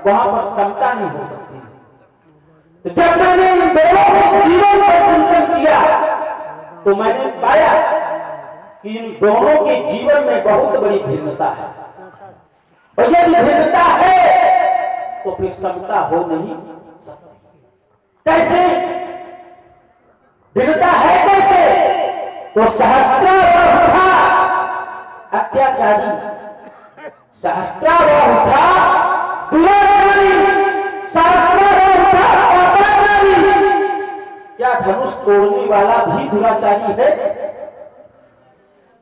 वहां पर समता नहीं हो सकती। तो जब मैंने इन दोनों के जीवन पर चिंतन किया तो मैंने पाया कि इन दोनों के जीवन में बहुत बड़ी भिन्नता है, और यदि भिन्नता है तो फिर समता हो नहीं सकती। कैसे भिन्नता है? कैसे? तो सहस्त्रार था अत्याचारी, सहस्त्रार था दुराचारी, सहस्त्रार था पापाचारी। क्या धनुष तोड़ने वाला भी दुराचारी है?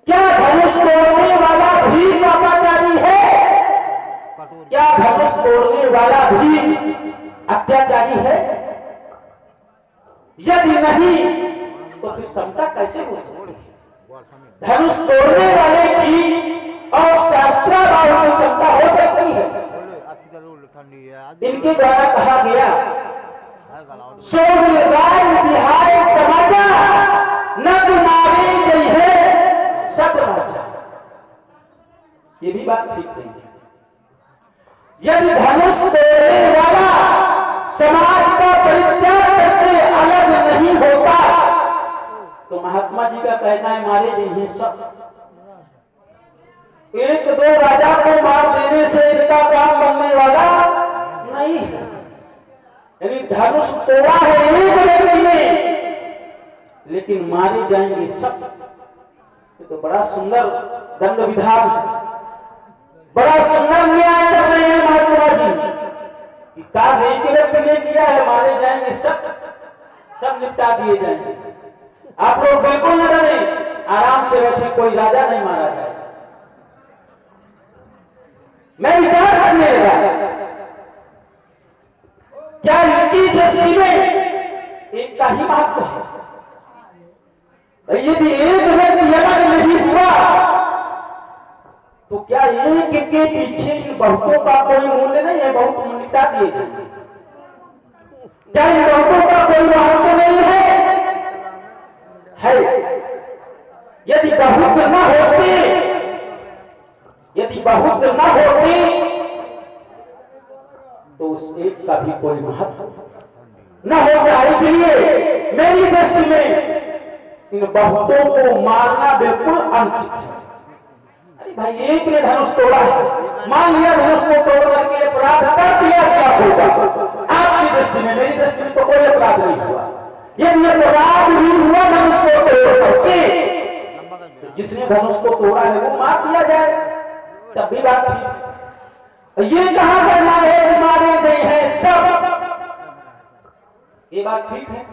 क्या धनुष तोड़ने वाला भी पापाचारी है? क्या धनुष तोड़ने वाला भी अत्याचारी है? यदि नहीं तो फिर समता कैसे हो सकती है? धनुष तोड़ने वाले की और शास्त्राभाव की समता हो सकती है? इनके द्वारा कहा गया सो राय बिहार समाजा न तुम्हारी गई है सब राजा। ये भी बात ठीक नहीं है। यदि धनुष तोड़ने वाला समाज का परित्याग करके अलग नहीं होता तो महात्मा जी का कहना है मारे जाइए सब। एक दो राजा को मार देने से इनका काम बनने वाला नहीं है। यानी धनुष तोड़ा है एक व्यक्ति ने, लेकिन मारे जाएंगे सब। ये तो बड़ा सुंदर दंड विधान है, बड़ा सुंदर न्याय कर रहे हैं महात्मा जी। कार्य एक व्यक्ति ने किया है, मारे जाएंगे सब, सब निपटा दिए जाएंगे। आप लोग बिल्कुल न डरे, आराम से बैठे, कोई राजा नहीं मारा जाए। मैं विचार करने लगा क्या इनकी दृष्टि में एक का ही महत्व है? यदि एक व्यक्ति अलग नहीं हुआ तो क्या एक के पीछे इन बहुतों का कोई मूल्य नहीं है? बहुत मिटा दिए जाएंगे। क्या इन बहुतों का कोई महत्व नहीं है? यदि बहुत न होते, यदि बहुत न होते तो उस एक का भी कोई महत्व न होगा। इसलिए मेरी दृष्टि में इन बहुतों को मारना बिल्कुल अनुचित है। अरे भाई, एक ने धनुष तोड़ा है, मान लिया धनुष को तोड़ करके अपराध कर दिया, क्या होगा आपकी दृष्टि में? मेरी दृष्टि में तो कोई अपराध नहीं हुआ। यदि अपराध भी हुआ धनुष को तोड़ करके, तो जिसने धनुष को तोड़ा है वो मार दिया जाए, तब भी बात ठीक। ये कहा करना है मारे गए हैं सब, ये बात ठीक है।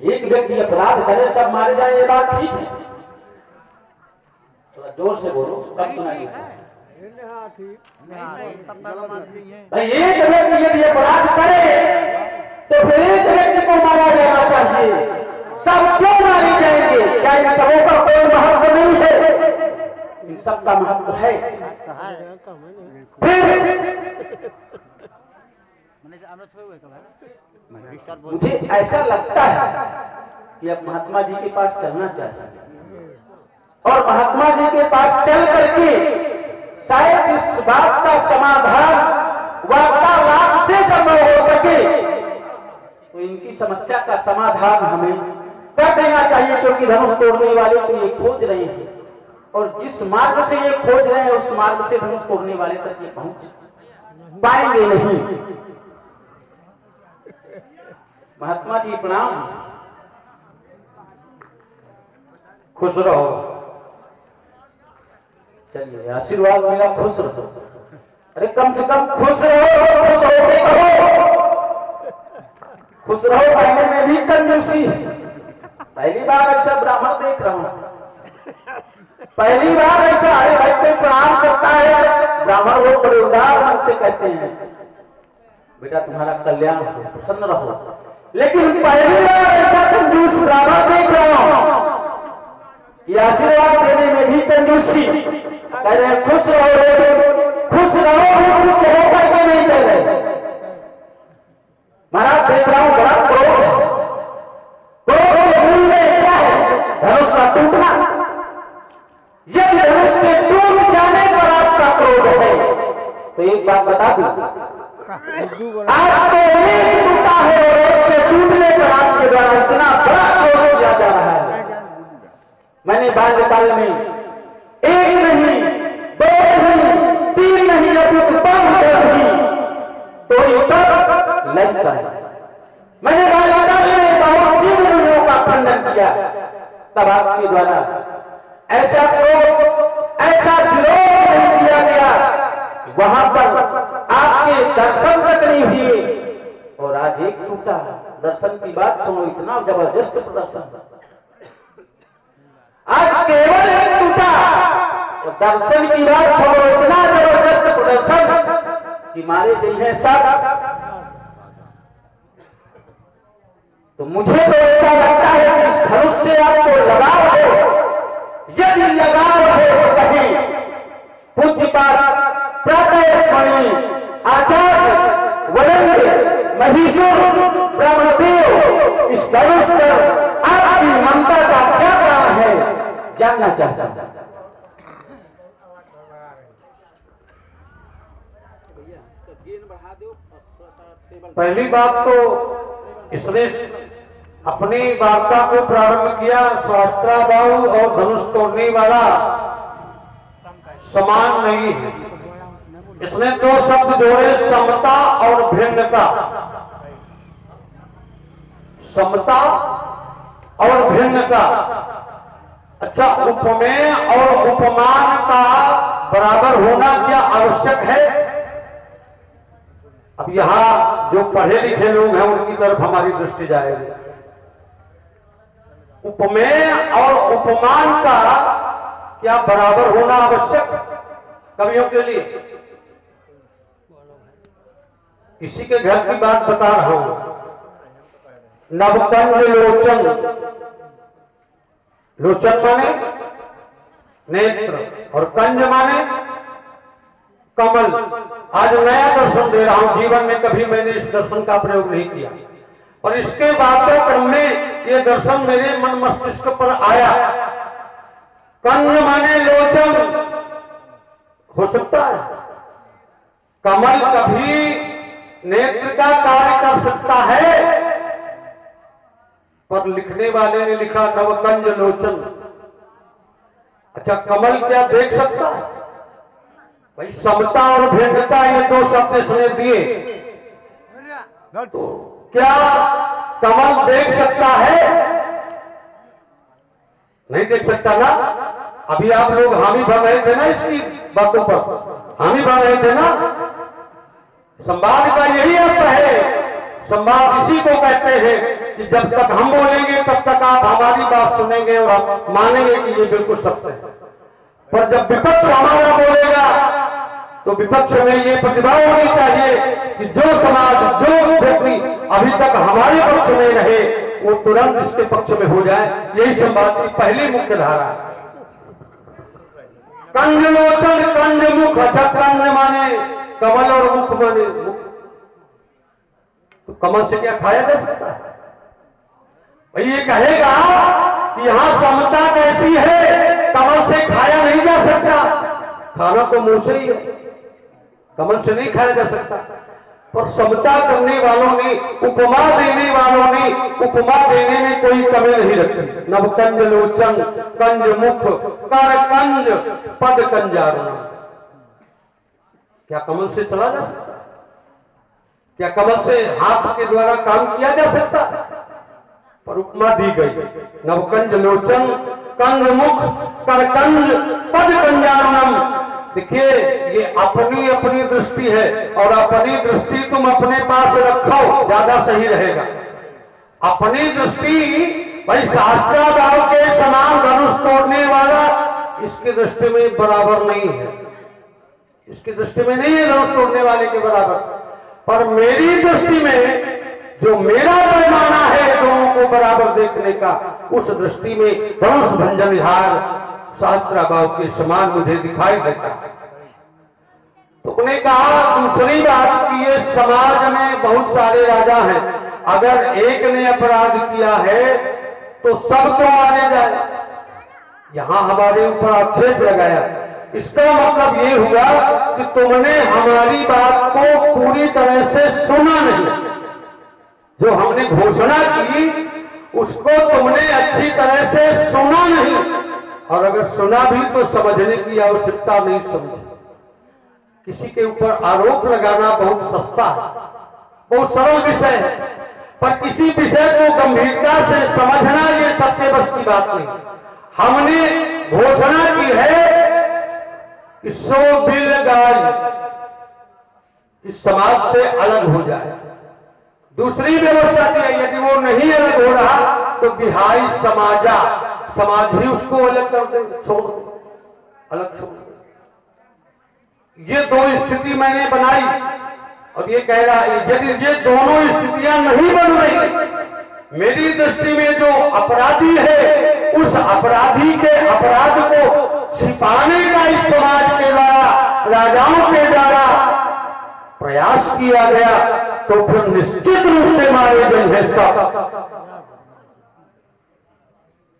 एक व्यक्ति अपराध करे सब मारे जाए, ये बात ठीक है। थोड़ा जोर से बोलो, कम सुनाई देता है। भाई एक व्यक्ति यदि अपराध करे तो फिर एक व्यक्ति को मारा जाना चाहिए, सब क्यों मारे जाएंगे? क्या इन सबों का कोई महत्व नहीं है? इन सब का महत्व है। मुझे ऐसा लगता है कि अब महात्मा जी के पास चलना चाहिए, और महात्मा जी के पास चल करके शायद इस बात का समाधान वार्तालाप से संभव हो सके। तो इनकी समस्या का समाधान हमें कर देना चाहिए, क्योंकि धनुष तोड़ने वाले तो ये खोज रहे हैं, और जिस मार्ग से ये खोज रहे हैं उस मार्ग से धनुष तोड़ने वाले तक ये पहुंच पाएंगे नहीं। महात्मा जी प्रणाम, खुश रहो। चलिए, आशीर्वाद मिला, खुश रहो। अरे कम से कम खुश रहो, खुश हो के कहो, खुश रहो। कहने में भी कंजूसी, पहली बार ऐसा ब्राह्मण देख रहा हूं, पहली बार ऐसा। अरे भाई, कोई प्रणाम करता है ब्राह्मण, वो बड़े उदार मन से कहते हैं बेटा तुम्हारा कल्याण हो, प्रसन्न रहो। लेकिन पहली बार ऐसा कंजूस ब्राह्मण देख रहा हूं, ये आशीर्वाद देने में भी कंजूसी। कह रहे हैं खुश रहो, लेकिन खुश रहो, खुश हो करके नहीं कह रहे। महाराज देख रहा हूं बड़ा क्रोध है। क्रोध के मूल में क्या है? धनुष का टूटना। यदि धनुष के टूट जाने पर आपका क्रोध है तो एक बात बता दूं, आज तो एक टूटा है और एक के टूटने पर आपके द्वारा इतना बड़ा क्रोध किया जा रहा है। मैंने बाल्यकाल में एक नहीं, दो नहीं, तीन नहीं, अभी 5 हुई तो युद्ध लगता है। मैंने बाल्यकाल में बहुत सी लोगों का खंडन किया, तब आपके द्वारा ऐसा क्रोध, ऐसा विरोध नहीं किया गया, वहां पर आपके दर्शन तक नहीं हुए और आज एक टूटा। दर्शन की बात सुनो, इतना जबरदस्त प्रदर्शन, आज केवल एक टूटा और दर्शन की बात सुनो, इतना जबरदस्त प्रदर्शन कि मारे गई है सब। तो मुझे तो ऐसा लगता है कि इस धनुष से आपको लगाव हो, यदि लगाव हो तो कहीं पूज्यपाद प्रातः स्मरणीय आचार्य वरेंद्र महीश्वर ब्रह्मदेव इस धनुष पर आपकी ममता का क्या कारण है जानना चाहता हूं। पहली बात तो इसने अपनी वार्ता को प्रारंभ किया, सहस्त्राबाहु और धनुष तोड़ने वाला समान नहीं है। इसने 2 शब्द जोड़े, समता और भिन्नता। समता और भिन्नता। अच्छा, उपमेय और उपमान का बराबर होना क्या आवश्यक है? अब यहां जो पढ़े लिखे लोग हैं उनकी तरफ हमारी दृष्टि जाएगी। उपमेय और उपमान का क्या बराबर होना आवश्यक कवियों के लिए? किसी के घर की बात बता रहा हूं। नवकंज लोचन, लोचन माने नेत्र और कंज माने कमल। आज नया दर्शन दे रहा हूं, जीवन में कभी मैंने इस दर्शन का प्रयोग नहीं किया, और इसके वार्ता क्रम में ये दर्शन मेरे मन मस्तिष्क पर आया। कंज माने लोचन हो सकता है, कमल कभी नेत्र का कार्य कर सकता है, पर लिखने वाले ने लिखा नवकंज लोचन। अच्छा, कमल क्या देख सकता है? भाई समता और भिन्नता ये 2 शब्द इसने दिए, तो क्या कमल देख सकता है? नहीं देख सकता ना। अभी आप लोग हामी भर रहे थे ना, इसकी बातों पर हामी भर रहे थे ना। संवाद का यही अर्थ है, संवाद इसी को कहते हैं कि जब तक हम बोलेंगे तब तक आप हमारी बात सुनेंगे और आप मानेंगे कि ये बिल्कुल सत्य है। पर जब विपक्ष हमारा बोलेगा तो विपक्ष में ये प्रतिभा होनी चाहिए कि जो समाज, जो व्यक्ति अभी तक हमारे पक्ष में रहे वो तुरंत इसके पक्ष में हो जाए। यही संवाद की पहली मुख्य धारा है। कंज लोचन, कंज मुख। अच्छा, कंज माने कमल और मुख माने मुख। तो कमल से क्या खाया जा सकता है? भाई ये कहेगा कि यहां समता कैसी है, कमल से खाया नहीं जा सकता। खाना तो मुंह से ही है, कमल से नहीं खाया जा सकता। पर समता करने वालों ने, उपमा देने वालों ने उपमा देने में कोई कमी नहीं रखी। नवकंज लोचन, कंज मुख, कर कंज, पद कंजारुण। क्या कमल से चला जा सकता? क्या कमल से हाथ के द्वारा काम किया जा सकता? पर उपमा दी गई, नवकंज लोचन, कंज मुख, कर कंज, पद कंजारुणम। देखिए, ये अपनी अपनी दृष्टि है, और अपनी दृष्टि तुम अपने पास रखो, ज्यादा सही रहेगा। अपनी दृष्टि भाई सहस्त्राबाहु के समान धनुष तोड़ने वाला इसकी दृष्टि में बराबर नहीं है, इसकी दृष्टि में नहीं है धनुष तोड़ने वाले के बराबर। पर मेरी दृष्टि में जो मेरा पैमाना है दोनों को बराबर देखने का, उस दृष्टि में धनुष भंजनहार सहस्त्राबाहु के समान मुझे दिखाई देता है। तुमने कहा दूसरी बात कि ये समाज में बहुत सारे राजा हैं, अगर एक ने अपराध किया है तो सबको मारे जाए। यहां हमारे ऊपर आक्षेप लगाया इसका मतलब ये हुआ कि तुमने हमारी बात को पूरी तरह से सुना नहीं। जो हमने घोषणा की उसको तुमने अच्छी तरह से सुना नहीं, और अगर सुना भी तो समझने की आवश्यकता नहीं समझी। किसी के ऊपर आरोप लगाना बहुत सस्ता है, बहुत सरल विषय है, पर किसी विषय को गंभीरता से समझना ये सबके बस की बात नहीं। हमने घोषणा की है कि सो बिल गाय इस समाज से अलग हो जाए। दूसरी व्यवस्था की है, यदि वो नहीं अलग हो रहा तो बिहाई समाज ही उसको अलग कर दे, छोड़ दे, अलग छोड़ दे। ये दो स्थिति मैंने बनाई और ये कह रहा है यदि ये दोनों स्थितियां नहीं बन रही, मेरी दृष्टि में जो अपराधी है उस अपराधी के अपराध को छिपाने का इस समाज के द्वारा, राजाओं के द्वारा प्रयास किया गया तो फिर निश्चित रूप से मारे गए हैं सब।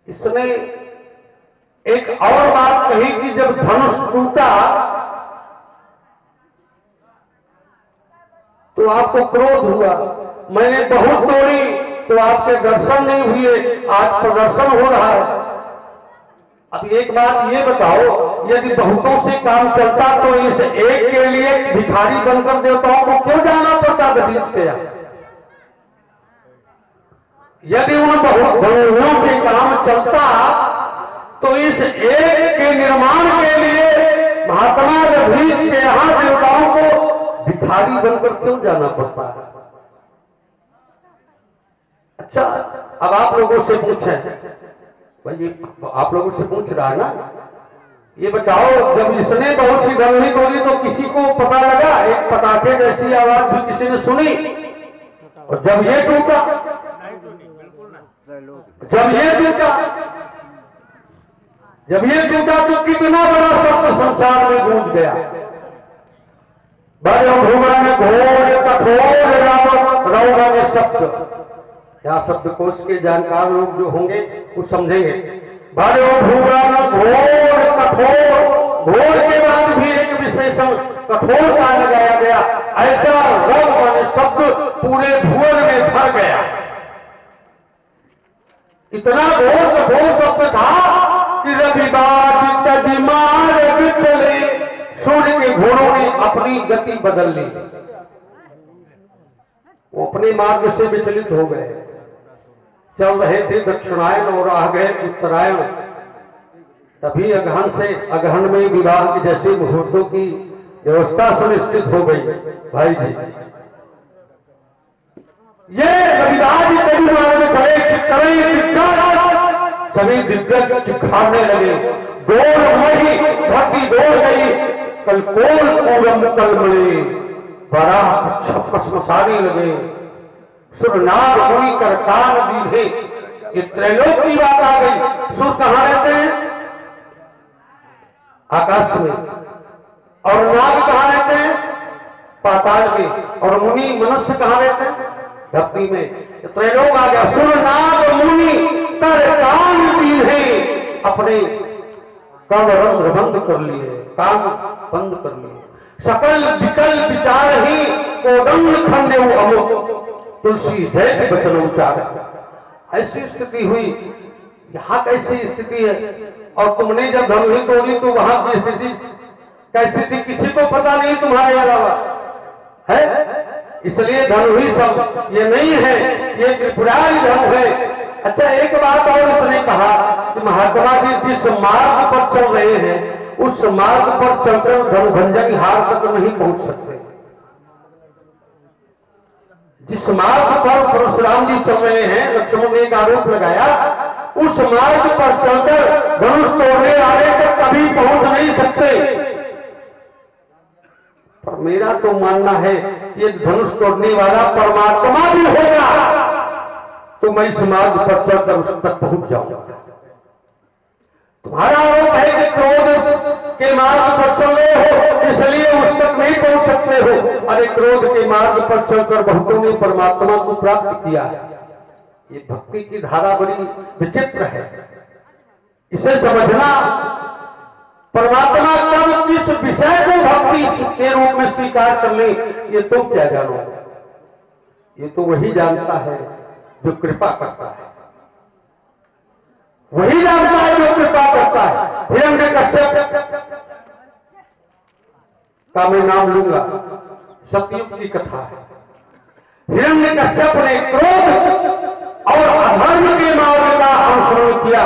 इसने एक और बात कही कि जब धनुष टूटा तो आपको क्रोध हुआ, मैंने बहुत तोड़ी तो आपके दर्शन नहीं हुए, आज प्रदर्शन हो रहा है। अब एक बात ये बताओ, यदि बहुतों से काम चलता तो इस एक के लिए भिखारी बनकर देवताओं को क्यों जाना पड़ता दहेज के यहाँ? यदि उन बहुओं से काम चलता तो इस एक के निर्माण के लिए महात्मा दहेज के यहाँ देवताओं को भिखारी बनकर क्यों जाना पड़ता है? अच्छा, अब आप लोगों से पूछें, भाई आप लोगों से पूछ रहा है ना, ये बताओ जब इसने बहुत सी गंभीर बोली तो किसी को पता लगा? एक पटाखे जैसी आवाज भी किसी ने सुनी? और जब ये टूटा तो कितना बड़ा शब्द संसार में गूंज गया। बड़े भूमन घोर कठोर रौगा में शब्द, या शब्दकोश के जानकार लोग जो होंगे वो समझेंगे। बड़े भूमन घोर कठोर, घोर के बाद भी एक विशेषण कठोर का लगाया गया। ऐसा रौग माने शब्द पूरे भुवन में भर गया। इतना घोर कठोर शब्द था कि रविवार तजमार चले, सूर्य के घोड़ों ने अपनी गति बदल ली, वो अपने मार्ग से विचलित हो गए। चल रहे थे दक्षिणायन और आ गए उत्तरायण। तभी अगहन से अगहन में विवाह के जैसे मुहूर्तों की व्यवस्था सुनिश्चित हो गई। भाई जी, ये रविदास सभी दिग्गज खाने लगे। डोल मही धरती डोल गई, कल कोल पूरम कल मिले, बड़ा मसाने लगे। सुरनाग मुनि कर कान दीधे, ये त्रैलोक की बात आ गई। सुर कहां रहते हैं? आकाश में। और नाग कहां रहते हैं? पाताल में। और मुनि मनुष्य कहां रहते हैं? धरती में। त्रैलोक आ गया। सुर नाग मुनि कर कान दीधे, अपने कान रंध्र बंद कर लिए, कान बंद कर लिए। सकल विकल विचार ही कोदंड खंडे अमुक, तुलसी जय वचन उच्चार। ऐसी स्थिति हुई। यहां कैसी स्थिति है? और तुमने जब धनुष तोड़ी तो वहां की स्थिति कैसी थी किसी को पता नहीं तुम्हारे अलावा है। इसलिए धनु ही सब ये नहीं है, ये त्रिपुरारी धनु है। अच्छा, एक बात और इसने कहा कि महात्मा जी जिस मार्ग पर चल रहे हैं उस मार्ग पर चलकर धनुभंजन हार तक नहीं पहुंच सकते। जिस मार्ग पर परशुराम जी चल रहे हैं, लक्ष्मण ने एक आरोप लगाया, उस मार्ग पर चलकर धनुष तोड़ने वाले तक कभी पहुंच नहीं सकते। पर मेरा तो मानना है कि धनुष तोड़ने वाला परमात्मा भी होगा तो मैं इस मार्ग पर चलकर उस तक पहुंच जाऊंगा। तुम्हारा आरोप है कि क्रोध के मार्ग पर चल रहे हो इसलिए उस तक नहीं पहुंच सकते हो। अरे क्रोध के मार्ग पर चलकर बहुतों ने परमात्मा को प्राप्त किया है। ये भक्ति की धारा बड़ी विचित्र है, इसे समझना परमात्मा कब किस विषय को भक्ति के रूप में स्वीकार कर ले, ये तुम क्या जानो। ये तो वही जानता है जो कृपा करता है, वही जानता है जो कृपा करता है। हिरण्यकश्यप का मैं नाम लूंगा, सतयुग की कथा है। हिरण्यकश्यप ने क्रोध और अधर्म के मार्ग का अनुसरण किया,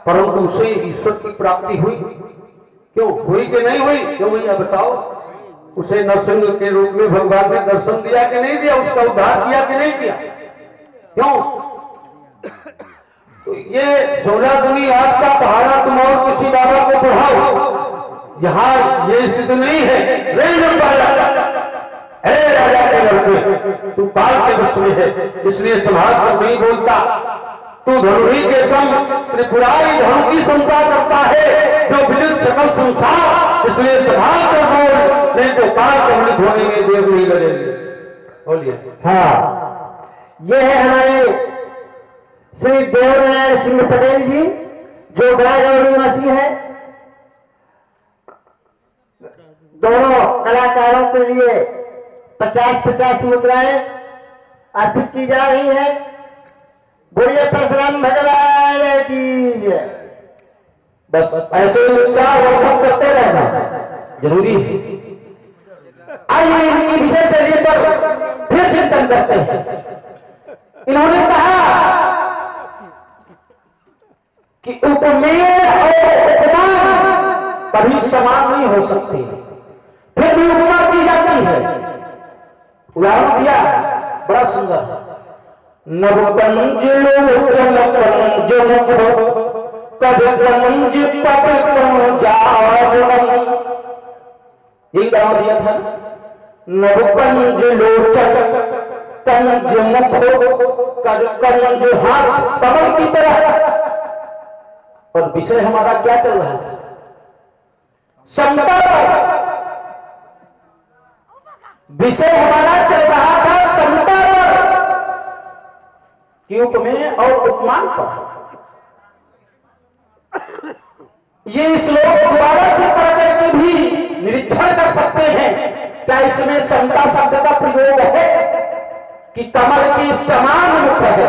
परंतु उसे ईश्वर की प्राप्ति हुई। क्यों हुई कि नहीं हुई, क्यों भैया बताओ। उसे नरसिंह के रूप में भगवान ने दर्शन दिया कि नहीं दिया, उसका उद्धार किया कि नहीं किया। क्यों? तो ये 16 दूनी आज का पहाड़ा तुम और किसी बाबा को बढ़ाओ, यहां ये स्थिति नहीं है। राजा के लड़के, तू काल के वश में है, इसलिए संभाल कर नहीं बोलता। तू धनुही के संग त्रिपुरारी धनु की संता करता है, जो विदित सकल संसार, इसलिए संभाल कर बोल, नहीं तो काल के मृत होने में देर नहीं लगेगी। बोलिए। हाँ, ये है हमारे श्री देवनारायण सिंह पटेल जी, जो बड़ागढ़ निवासी है। दोनों कलाकारों के लिए 50-50 मुद्राएं अर्पित की जा रही है। बोलिए परशुराम भगवान की। बस ऐसे उत्साह वर्धन करते रहना जरूरी है। आइए इनकी विषय शैली पर फिर चिंतन करते हैं। इन्होंने कहा कि उपमेय और उपमान कभी समान नहीं हो सकते, फिर भी उपमा की जाती है। उदाहरण दिया बड़ा सुंदर, नवकंज लोचन कंज मुख कद कंज पद कंजावनम, यही उदाहरण दिया था। नवकंज लोचन कंज मुख कद कंज हाथ कमल की तरह। और विषय हमारा क्या चल रहा है? समता पर विषय हमारा चल रहा था, समता पर कि उपमेय और उपमान पर। ये श्लोक दोबारा से पढ़ करके भी निरीक्षण कर सकते हैं, क्या इसमें समता शब्द का प्रयोग है कि कमल की समान मुख है।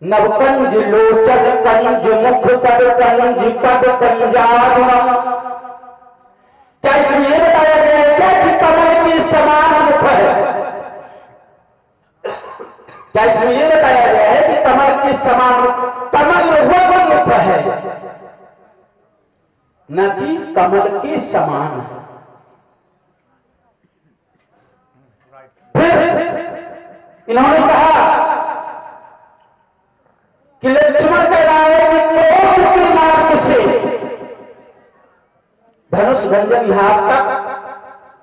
नवकंज लोचन कंज मुख कद कंज पद कंजानम, क्या इसमें यह बताया गया है क्या कि कमल की समान मुख है? क्या इसमें यह बताया गया है कि कमल के समान, कमल वह मुख है न कि कमल के समान है। फिर इन्होंने कहा कि लक्ष्मण कह रहा है कि क्रोध के मार्ग से धनुष भंजन यहां तक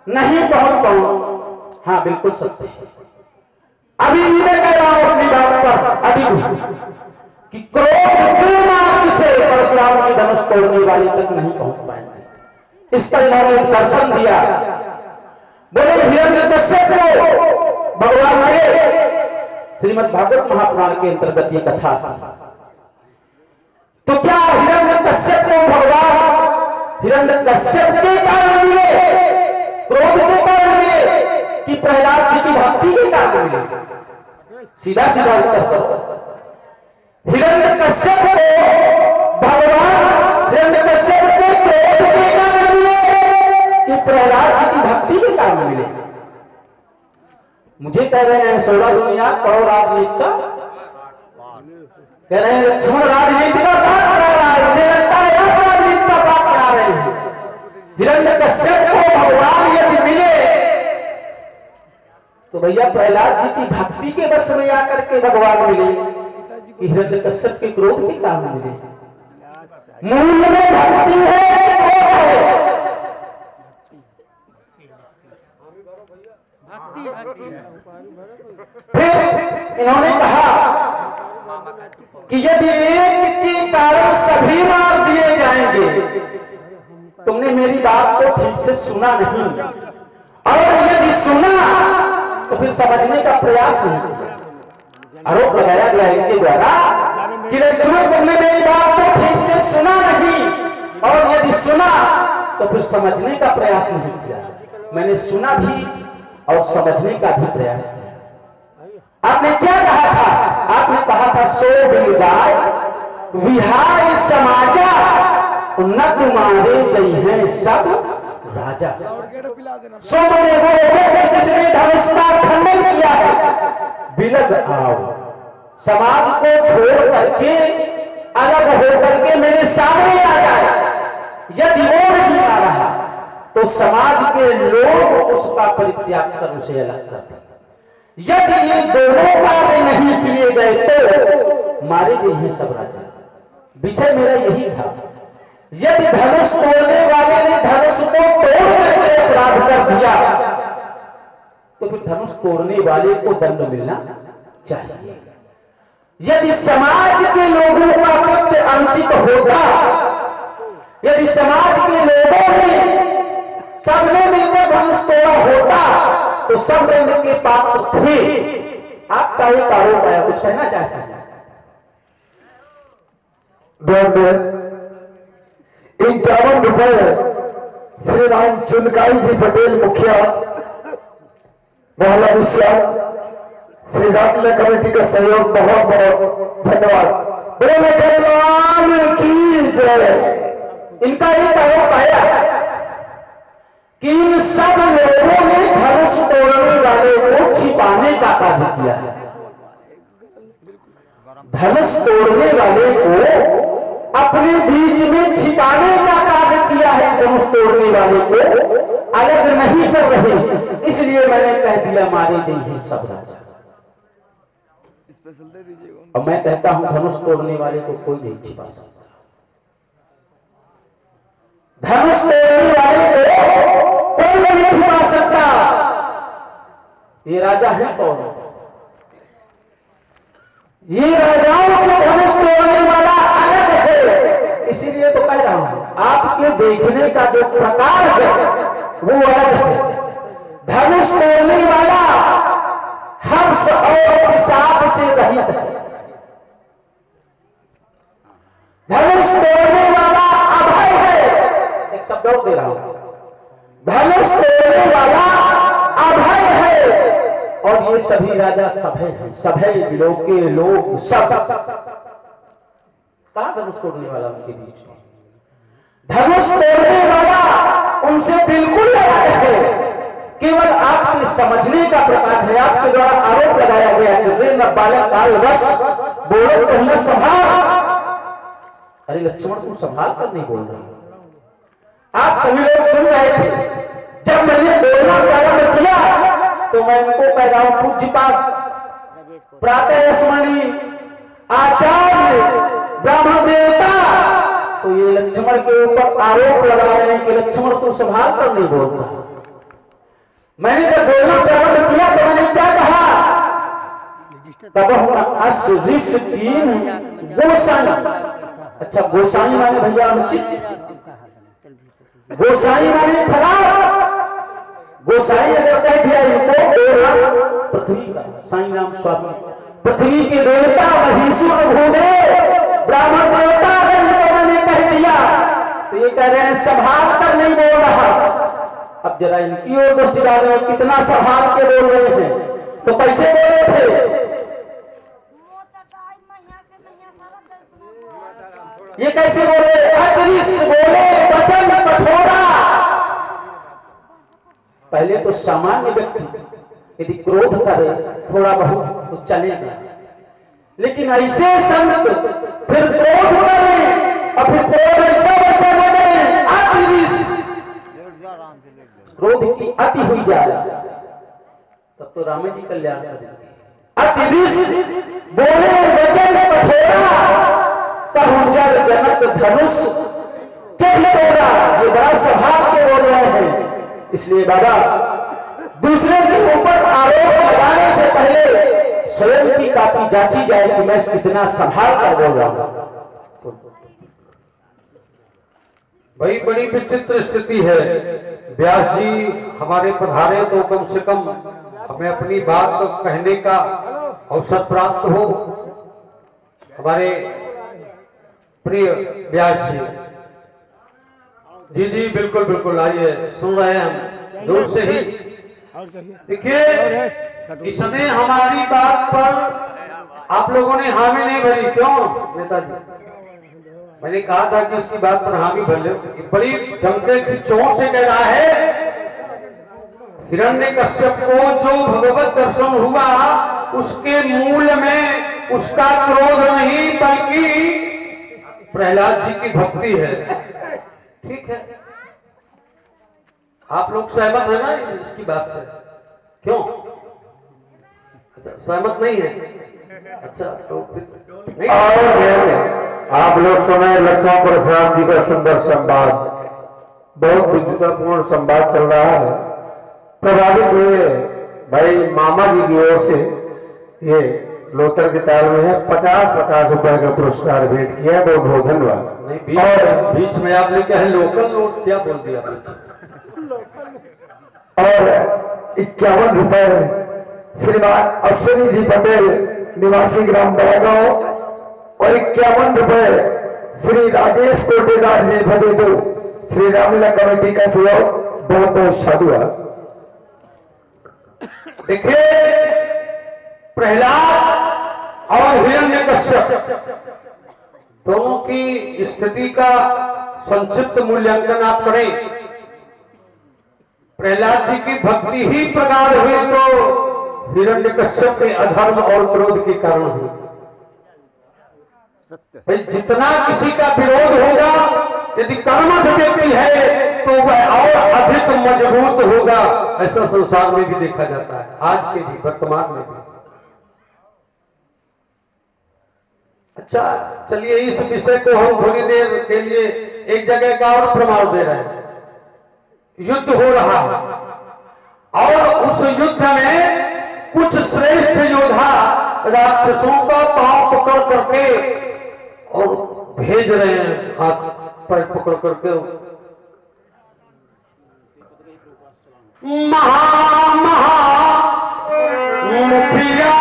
नहीं पहुंच पाऊं। हाँ बिल्कुल सत्य है। अभी भी मैं कह रहा हूं अपनी बात पर अभी भी कि क्रोध के मार्ग से परशुराम की धनुष तोड़ने वाली तक नहीं पहुंच पाएंगे। इस पर इन्होंने दर्शन दिया। बोले हिरण्यकश्यप को भगवान ने श्रीमद् भागवत महापुराण के अंतर्गत ये कथा थी। तो क्या हिरण्यकश्यप को भगवान हिरण्यकश्यप के कारण मिले, क्रोध के कारण मिले कि प्रहलाद जी की भक्ति के कारण मिले? सीधा सीधा उत्तर करो। हिरण्यकश्यप को भगवान हिरण्यकश्यप के क्रोध के कारण मिले कि प्रहलाद जी की भक्ति के कारण मिले? मुझे कह रहे हैं 16 दुनिया करो राजनीति का, कह रहे हैं लक्ष्मण राजनीति का बात करा रहा है, मुझे लगता है आप राजनीति का बात करा रहे हैं। हिरण्यकश्यप को भगवान यदि मिले तो भैया प्रहलाद जी की भक्ति के वश में आकर के भगवान मिले कि हिरण्यकश्यप के क्रोध के कारण मिले? मूल में भक्ति है कि क्रोध है? फिर इन्होंने कहा कि यदि एक के कारण सभी मार दिए जाएंगे, तुमने मेरी बात को ठीक से सुना नहीं, और यदि सुना तो फिर समझने का प्रयास नहीं किया। आरोप लगाया गया इनके द्वारा कि लक्ष्मण तुमने मेरी बात को ठीक से सुना नहीं, और यदि सुना तो फिर समझने का प्रयास नहीं किया। मैंने सुना भी और समझने का भी प्रयास किया। आपने क्या कहा था? आपने कहा था सो बिलगाय विहाय समाजा न तुम्हारे जय हैं सब राजा। सो मैंने वो जिसने धनुष का खंडन किया है, बिलग आओ, समाज को छोड़ करके अलग होकर के मेरे सामने आ जाए। यदि वो नहीं आ रहा तो समाज के लोग उसका परित्याग कर उसे अलग करते। यदि ये दोनों कार्य नहीं किए गए तो मारे गए हैं सब राजा। विषय मेरा यही था, यदि धनुष तोड़ने वाले ने धनुष को तोड़ करके अपराध कर दिया तो फिर धनुष तोड़ने वाले को दंड मिलना चाहिए। यदि समाज के लोगों का कृत्य अनुचित होता, यदि समाज के लोगों ने सबने मिलकर धनुष तोड़ा होता तो सब दंड के पात्र थे। आपका एक आरोप आया, कुछ कहना चाहते हैं? ₹51 श्रीमान चुनकाई जी पटेल मुखिया मोहल्ला विश्वास श्री रामले कमेटी का सहयोग बहुत बहुत धन्यवाद। बोले भगवान की जय। इनका एक आरोप आया कि इन सब लोगों ने धनुष तोड़ने वाले को छिपाने का कार्य किया है। धनुष तोड़ने वाले को अपने बीच में छिपाने का कार्य किया है। धनुष तोड़ने वाले को अलग नहीं कर रहे, इसलिए मैंने कह दिया मारे गए हैं सब राजा। और मैं कहता हूं धनुष तोड़ने वाले को कोई नहीं छिपा सकता। धनुष तोड़ने वाले को कोई नहीं छिपा सकता। ये राजा है कौन? ये राजाओं से धनुष तोड़ने वाला अलग है। इसीलिए तो कह रहा हूं, आपके देखने का जो प्रकार है वो अलग है। धनुष तोड़ने वाला हर्ष और पिशाच से रहित है। धनुष तोड़ने वाला अभय है। एक शब्द और दे रहा हूं, धनुष तोड़ने वाला अभय है। और ये सभी राजा सभय हैं, सभय लोके लोग सब। कहां धनुष तोड़ने वाला उनके बीच में? धनुष तोड़ने वाला उनसे बिल्कुल अलग है। केवल आपके समझने का प्रकार है। आपके द्वारा आरोप लगाया गया कि वे न बालक काल बस बोलो तो न संभाल। अरे लक्ष्मण को संभाल कर नहीं बोल रहे। आप सभी लोग सुन रहे थे। जब मैंने बोलना प्रारंभ किया तो मैं इनको कह रहा हूं पूज्यपाद प्रातः स्मरणीय आचार्य ब्राह्मण देवता, तो ये लक्ष्मण के ऊपर आरोप लगा रहे हैं कि लक्ष्मण को संभाल कर नहीं बोलता। मैंने जब बोलना प्रारंभ किया तो मैंने क्या कहा? तब गोसाई। अच्छा, गोसाई माने भैया अनुचित, गोसाई माने खराब। गोसाई अगर कह दिया इनको पृथ्वी का साईं राम स्वामी, पृथ्वी के देवता महीश्वर भूदेव ब्राह्मण देवता, अगर इनको मैंने कह दिया तो ये कह रहे हैं संभाल कर नहीं बोल रहा। अब जरा इनकी ओर दृष्टि डालें, कितना संभाल के बोल रहे हैं। तो कैसे बोले थे? ये कैसे बोले? अदृश बोले, वचन कठोरा। पहले तो सामान्य व्यक्ति यदि क्रोध करे थोड़ा बहुत तो चलेगा, लेकिन ऐसे संत फिर क्रोध करें और फिर क्रोध ऐसा वैसा न करें, अतिरिस क्रोध की अति हुई जाए तब तो राम जी कल्याण कर देंगे। अतिरिस बोले, वचन कठोरा, कहूं जल जनक धनुष के तोड़ा। ये बड़ा संभाल के बोल रहे हैं। इसलिए बाबा दूसरे के ऊपर आरोप लगाने से पहले स्वयं की काफी जांची जाए कि मैं कितना संभाल कर बोल रहा हूं। भाई बड़ी विचित्र स्थिति है। व्यास जी हमारे पधारे तो कम से कम हमें अपनी बात कहने का अवसर प्राप्त हो। हमारे प्रिय व्यास जी जी बिल्कुल बिल्कुल, आइए, सुन रहे हैं हम दूर से ही। देखिए, इसने हमारी बात पर आप लोगों ने हामी नहीं भरी, क्यों नेताजी? मैंने कहा था कि इसकी बात पर हामी भर लो। बड़ी धमके की चोट से कह रहा है, हिरण्यकश्यप को जो भगवत दर्शन हुआ उसके मूल में उसका क्रोध नहीं बल्कि प्रहलाद जी की भक्ति है। ठीक है, आप लोग सहमत है ना इसकी बात से? क्यों? अच्छा, सहमत नहीं है? अच्छा, तो फिर नहीं। आप लोग सुने लक्ष्मण परशुराम जी का सुंदर संवाद, बहुत विद्वतापूर्ण संवाद चल रहा है। प्रभावित हुए भाई मामा जी की ओर से ये लोतर के ताल में है 50-50 रुपए का पुरस्कार भेंट किया, बहुत बहुत धन्यवाद। नहीं, और बीच में आपने क्या है लोकल नोट क्या बोल दिया? और 51 रुपए श्रीमान अश्विनी जी पटेल निवासी ग्राम बड़ागांव, और 51 रुपए श्री राजेश कोटेदार जी भदेदो श्री रामलीला कमेटी का सहयोग, बहुत बहुत साधुवाद। देखिए, प्रहलाद और हिरण्यकश्यप दोनों की स्थिति का संक्षिप्त मूल्यांकन आप करें। प्रहलाद जी की भक्ति ही प्रगाढ़ हुई तो हिरण्यकश्यप के अधर्म और क्रोध के कारण हुई। भाई, जितना किसी का विरोध होगा, यदि कर्मठ व्यक्ति है तो वह और अधिक मजबूत होगा। ऐसा संसार में भी देखा जाता है, आज के भी, वर्तमान में भी। अच्छा, चलिए इस विषय को हम थोड़ी देर के लिए एक जगह का और प्रमाण दे रहे हैं। युद्ध हो रहा है और उस युद्ध में कुछ श्रेष्ठ योद्धा राक्षसों का पांव पकड़ करके और भेज रहे हैं, हाथ पैर पकड़ करके। मुखिया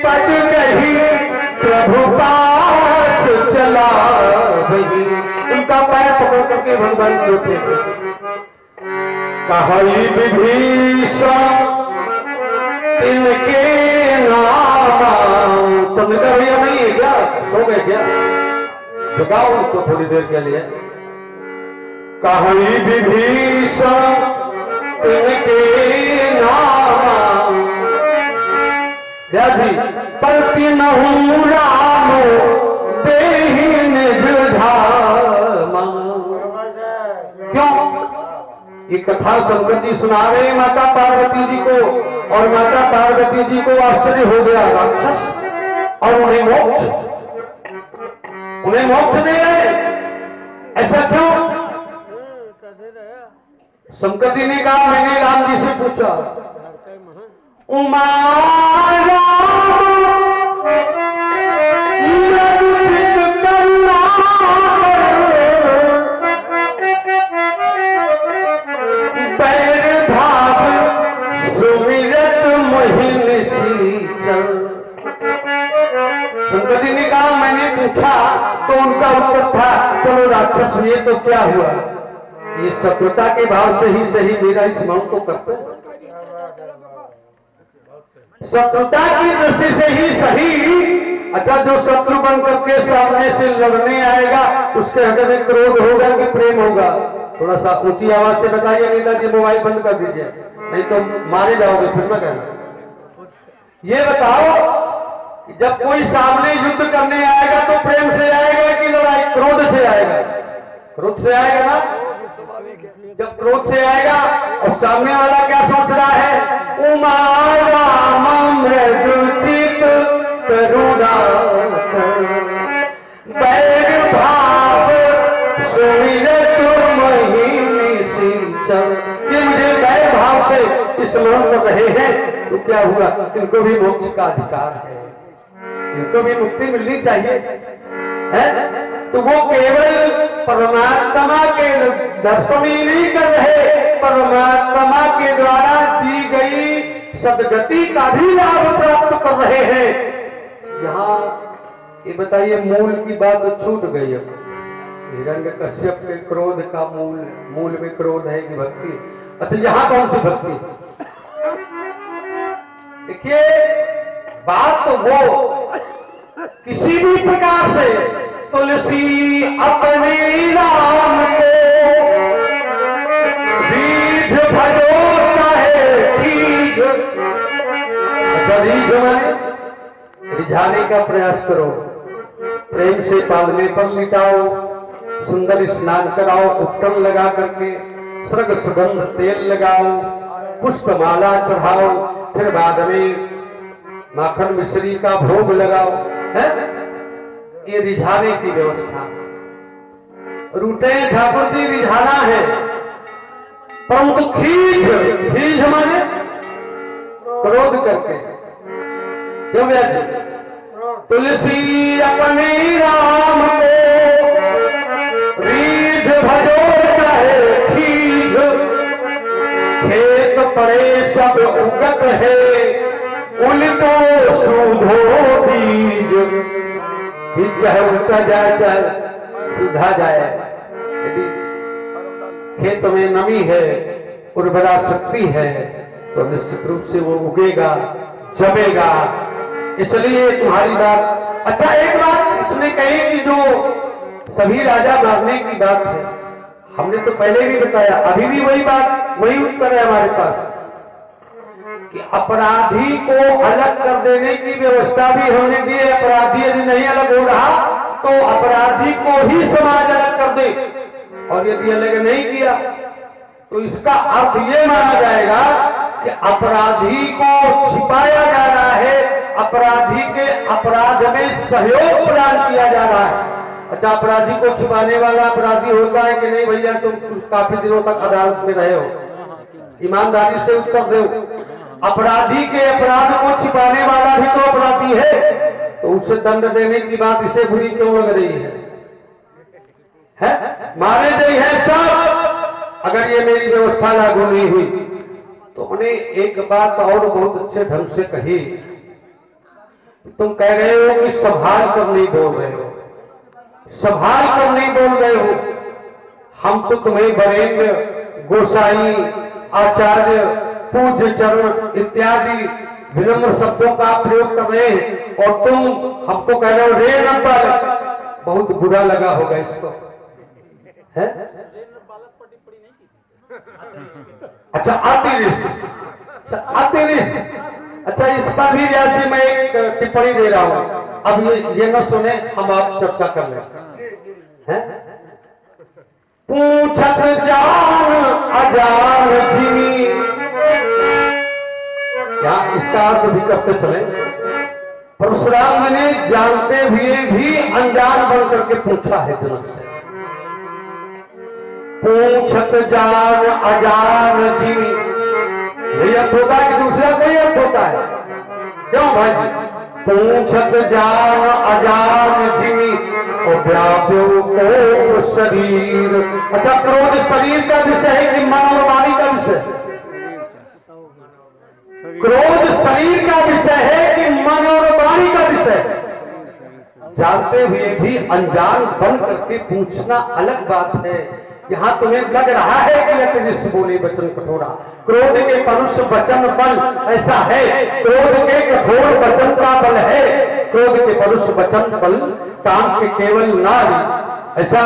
पद गही प्रभु पास चला गई, उनका पैर पकड़ करके भगवान के ऊपर कही विभीषण इनके नाम। तुमने कहा भैया नहीं है क्या, हो गए क्या? जगाओ उनको थोड़ी देर के लिए। कही विभीषण इनके नाम, जी पलती नहू राम देहि निज धाम। क्यों? ये कथा शंकर जी सुना रहे माता पार्वती जी को, और माता पार्वती जी को आश्चर्य हो गया, राक्षस और उन्हें मोक्ष दे रहे, ऐसा क्यों? शंकर जी ने कहा, मैंने राम जी से पूछा, उमा शंकर जी ने कहा, मैंने पूछा तो उनका उत्तर था, चलो राक्षस हुए तो क्या हुआ, ये शत्रुता के भाव से ही सही मेरा स्मरण तो करते, शत्रुता की दृष्टि से ही सही। अच्छा, जो शत्रु बन करके सामने से लड़ने आएगा उसके हृदय में क्रोध होगा कि प्रेम होगा? थोड़ा सा ऊंची आवाज से बताइए, नेताजी मोबाइल बंद कर दीजिए, नहीं तो मारे जाओगे फिर मैं कहना। ये बताओ कि जब कोई सामने युद्ध करने आएगा तो प्रेम से आएगा कि लड़ाई क्रोध से आएगा? क्रोध से आएगा ना। जब क्रोध से आएगा और सामने वाला क्या सोच रहा है, उमा राम मृदुचित करुणा बैर भाव सुमिरत मोहिनी सिंचन, ये मुझे बैर भाव से स्मरण कर रहे हैं तो क्या हुआ, इनको भी मोक्ष का अधिकार है, इनको भी मुक्ति मिलनी चाहिए है। तो वो केवल परमात्मा के दर्शन ही नहीं कर रहे, परमात्मा के द्वारा दी गई सदगति का भी लाभ प्राप्त कर रहे हैं। यहाँ ये बताइए, मूल की बात छूट गई। अब हिरण्यकश्यप के क्रोध का मूल में क्रोध है कि भक्ति? अच्छा, यहाँ कौन सी भक्ति? देखिए, बात तो वो किसी भी प्रकार से तुलसी अपने राम को बीज भजो चाहे बीज। रीझ माने रिझाने का प्रयास करो, प्रेम से पालने पर लिटाओ, सुंदर स्नान कराओ, उपटन लगा करके सर्ग सुगंध तेल लगाओ, पुष्पमाला चढ़ाओ, फिर बाद में माखन मिश्री का भोग लगाओ, है? ये रिझाने की व्यवस्था। रूटे ठाकुर जी रिझाना है, परंतु खींच माने क्रोध करके। क्यों व्याज? तुलसी अपने राम को रीझ भजो चाहे खींच, खेत पड़े सब उगत है, उल्टो सुधो बीज। बीज चाहे उल्टा जाए चाहे सुधा जाए, यदि खेत में नमी है, उर्वरा शक्ति है, तो निश्चित रूप से वो उगेगा, जमेगा। इसलिए तुम्हारी बात। अच्छा, एक बात इसने कही कि जो सभी राजा मारने की बात है, हमने तो पहले भी बताया, अभी भी वही बात, वही उत्तर है हमारे पास कि अपराधी को अलग कर देने की व्यवस्था भी हमने दी है। अपराधी यदि नहीं अलग हो रहा तो अपराधी को ही समाज अलग कर दे, और यदि अलग नहीं किया तो इसका अर्थ ये माना जाएगा कि अपराधी को छिपाया जा रहा है, अपराधी के अपराध में सहयोग प्रदान किया जा रहा है। अच्छा, अपराधी को छिपाने वाला अपराधी होता है कि नहीं भैया? तुम काफी दिनों तक अदालत में रहे हो, ईमानदारी से उत्तर दो। अपराधी के अपराध को छिपाने वाला भी तो अपराधी है, तो उसे दंड देने की बात इसे बुरी क्यों लग रही है? मारे गई है सब। अगर ये मेरी व्यवस्था लागू नहीं हुई तो उन्हें एक बात और बहुत अच्छे ढंग से कही। तुम कह रहे हो कि संभाल कर नहीं बोल रहे हो, संभाल कर नहीं बोल रहे हो। हम तो तुम्हें वरेण्य, गोसाई, आचार्य, पूज्य चरण इत्यादि विनम्र शब्दों का प्रयोग कर रहे हैं, और तुम हमको कह रहे हो रे नंबर। बहुत बुरा लगा होगा इसको, है? अच्छा, अतिरिस। अच्छा, इस पर भी व्यास जी मैं एक टिप्पणी दे रहा हूं। अब ये न सुने, हम आप चर्चा कर लें। पूछत जान अजान जिमी, क्या इसका अर्थ भी करते चले? परशुराम ने जानते हुए भी अनजान बन करके पूछा है जनक से। पूछत जान अजान जिमी, यही अर्थ होता है कि दूसरा कोई अर्थ होता है? क्यों भाई? पूछत जान अजान जिमी और व्याप्यो को शरीर। अच्छा, क्रोध शरीर का विषय है कि मन और वाणी का विषय? क्रोध शरीर का विषय है कि मन और वाणी का विषय? जानते हुए भी अनजान बन करके पूछना अलग बात है। यहाँ तुम्हें लग रहा है कि अतिरिक्त बोले वचन कठोरा। क्रोध के परुष वचन बल ऐसा है, क्रोध के कठोर वचन का बल है। क्रोध के परुष वचन बल काम के केवल नारी, ऐसा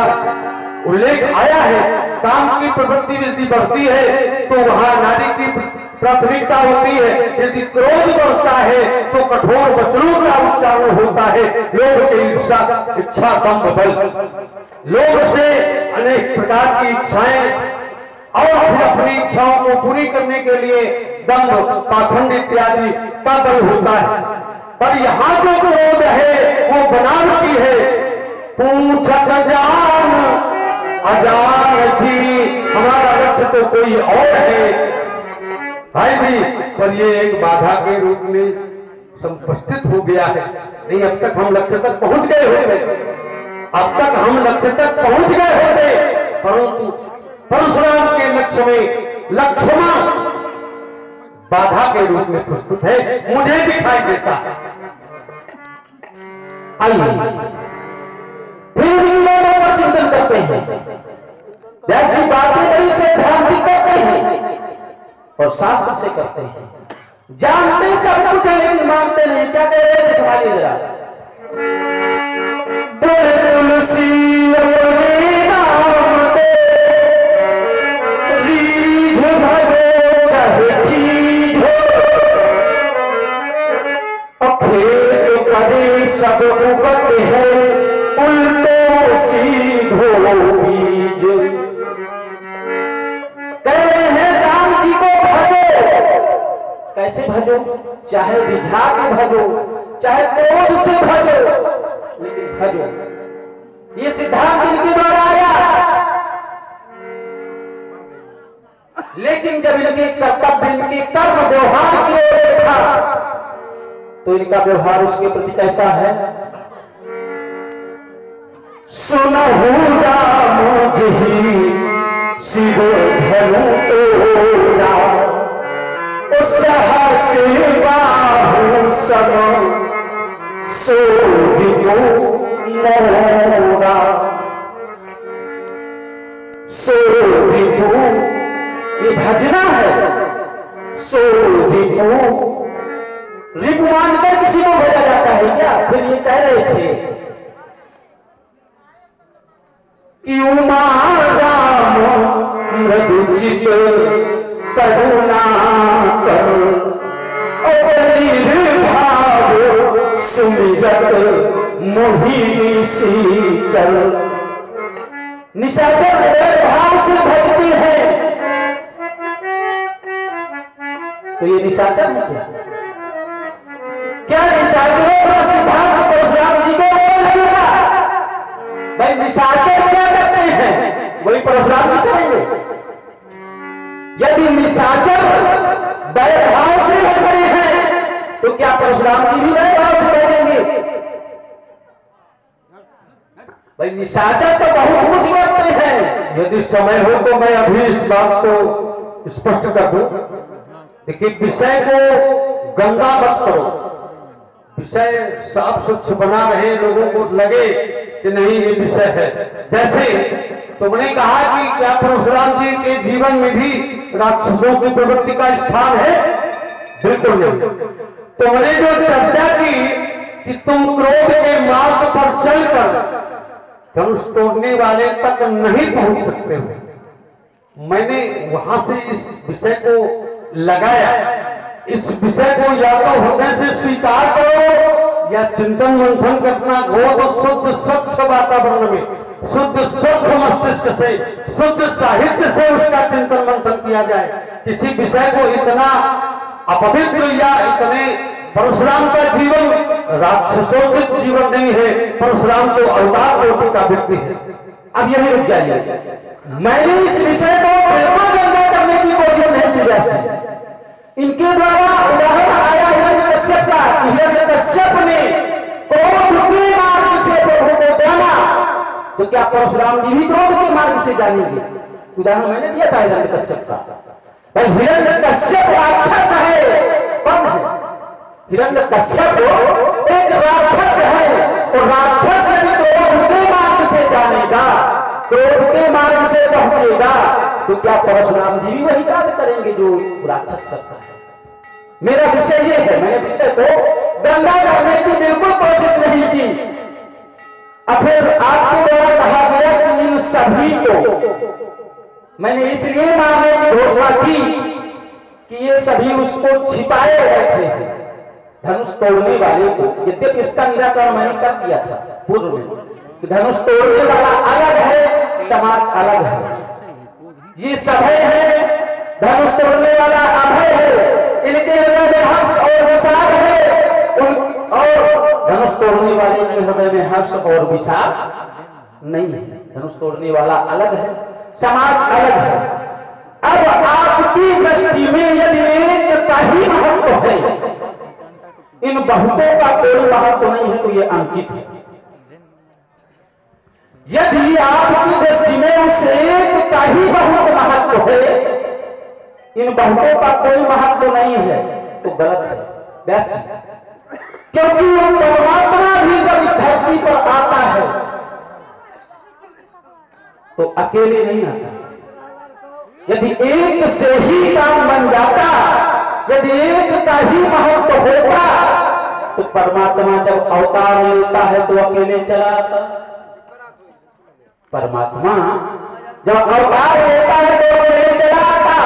उल्लेख आया है। काम की प्रवृत्ति यदि बढ़ती है तो वहां नारी की प्राथमिकता होती है। यदि क्रोध बढ़ता है तो कठोर वचनों का उच्चारण होता है। लोग की इच्छा दम्भ बल, लोग से अनेक प्रकार की इच्छाएं और फिर अपनी इच्छाओं को पूरी करने के लिए दम्भ, पाखंड इत्यादि का बल होता है। पर यहाँ जो क्रोध है वो बनावटी है। पूछत जान अजान जी, हमारा लक्ष्य तो कोई और है भाई जी, पर ये एक बाधा के रूप में संपस्थित हो गया है। नहीं, अब तक हम लक्ष्य तक पहुंच गए होंगे। अब तक हम लक्ष्य तक पहुंच गए होते, परंतु परशुराम के लक्ष्य में लक्ष्मण बाधा के रूप में प्रस्तुत है, मुझे दिखाई देता है। आइए फिर इन दोनों पर चिंतन करते हैं, जैसी बातें बड़ी से ध्यान भी करते हैं और शास्त्र से करते हैं, जानते सब कुछ है लेकिन मानते नहीं। क्या कह रहे हैं संभालिए जरा। तुलसी अपने नाम दे, रीझ भगो चाहे चीज हो, अखेत करे सब उगत है, उल्टो सीधो बीज। कह रहे हैं राम जी को भजो। कैसे भजो? चाहे रिझा के भजो, चाहे क्रोध से भजो, लेकिन भजो। ये सिद्धांत इनके द्वारा आया, लेकिन जब इनके कर्तव्य, इनके कर्म व्यवहार की ओर देखा तो इनका व्यवहार उसके प्रति कैसा है? सुनहु राम जही शिव धनु तोड़ा, सहस बाहु सम सोहितो मोरा। सोहितो ये भजना है। सोहितो रिप मानकर किसी को भेजा जाता है क्या? फिर ये कह रहे थे कि उमा राम मृदुचित करुणा कर, भाव सुमिरत मोहिनी सी चल। निशाचर भाव से भजती है, तो ये निशाचर है क्या? क्या निशाचरों का सिद्धांत परशुराम जी को लगेगा? भाई निशाचर क्या करते हैं वही परशुराम जी करेंगे। यदि निशाचर वैभाव से बच रहे हैं तो क्या परशुराम जी भी वैभाव से बचेंगे? भाई निशाचर तो बहुत कुछ करते हैं। यदि समय हो तो मैं अभी इस बात को स्पष्ट कर दूं। देखिए, विषय को गंदा मत करो, विषय साफ स्वच्छ बना रहे, लोगों को लगे कि नहीं ये विषय है। जैसे तुमने कहा कि क्या परशुराम जी के जीवन में भी राक्षसों की प्रवृत्ति का स्थान है? बिल्कुल नहीं। तुमने जो चर्चा की कि तुम क्रोध के मार्ग पर चलकर धनुष तोड़ने वाले तक नहीं पहुंच सकते हो, मैंने वहां से इस विषय को लगाया। इस विषय को या तो हृदय से स्वीकार करो या चिंतन मंथन करना हो तो शुद्ध स्वच्छ वातावरण में, शुद्ध स्वच्छ मस्तिष्क से, शुद्ध साहित्य से उसका चिंतन मंथन किया जाए। किसी विषय को इतना अपवित्र या इतने, परशुराम का जीवन राक्षसोचित जीवन नहीं है, परशुराम तो अवतार कोटि का व्यक्ति है। अब यही रुक जाइए, मैंने इस विषय को प्रेमानंद करने की कोशिश नहीं की जाती। इनके द्वारा उदाहरण आया हिरण्यकश्यप का। हिरण्यकश्यप ने क्रोध के मार्ग से प्रभु को जाना, तो क्या परशुराम जी भी क्रोध के मार्ग से जानेंगे? उदाहरण मैंने दिया था हिरण्यकश्यप का। भाई हिरण्यकश्यप राक्षस है, कौन है? हिरण्यकश्यप एक राक्षस है, और राक्षस यदि क्रोध के मार्ग से जानेगा, क्रोध के मार्ग से पहुंचेगा, तो क्या परशुराम जी भी वही कार्य करेंगे जो राक्षस करता है? मेरा विषय ये है, मैंने विषय को गंदा करने की बिल्कुल कोशिश नहीं की। अब फिर आपके द्वारा कहा गया कि इन सभी को मैंने इसलिए मारने की घोषणा की कि ये सभी उसको छिपाए बैठे हैं, धनुष तोड़ने वाले को। यद्यपि इसका निराकरण मैंने कर दिया था पूर्व में कि धनुष तोड़ने वाला अलग है, समाज अलग है। ये सभय है, धनुष तोड़ने वाला अभय है। इनके हृदय में हर्ष और विषाद है, और धनुष तोड़ने वाले के हृदय में हर्ष और विषाद नहीं है। धनुष तोड़ने वाला अलग है, समाज अलग है। अब आपकी दृष्टि में यदि एकता ही महत्व है, इन बहुतों का कोई महत्व नहीं है, तो ये अंकित है। यदि आपकी दृष्टि में उस एक का ही बहुत महत्व है, इन बहुतों का कोई महत्व नहीं है, तो गलत है, बेस्ट है। क्योंकि वो परमात्मा भी जब इस धरती पर आता है तो अकेले नहीं आता। यदि एक से ही काम बन जाता, यदि एक का ही महत्व होता, तो परमात्मा जब अवतार लेता है तो अकेले चला आता। परमात्मा जब अवतार लेता है तो अकेले चला आता।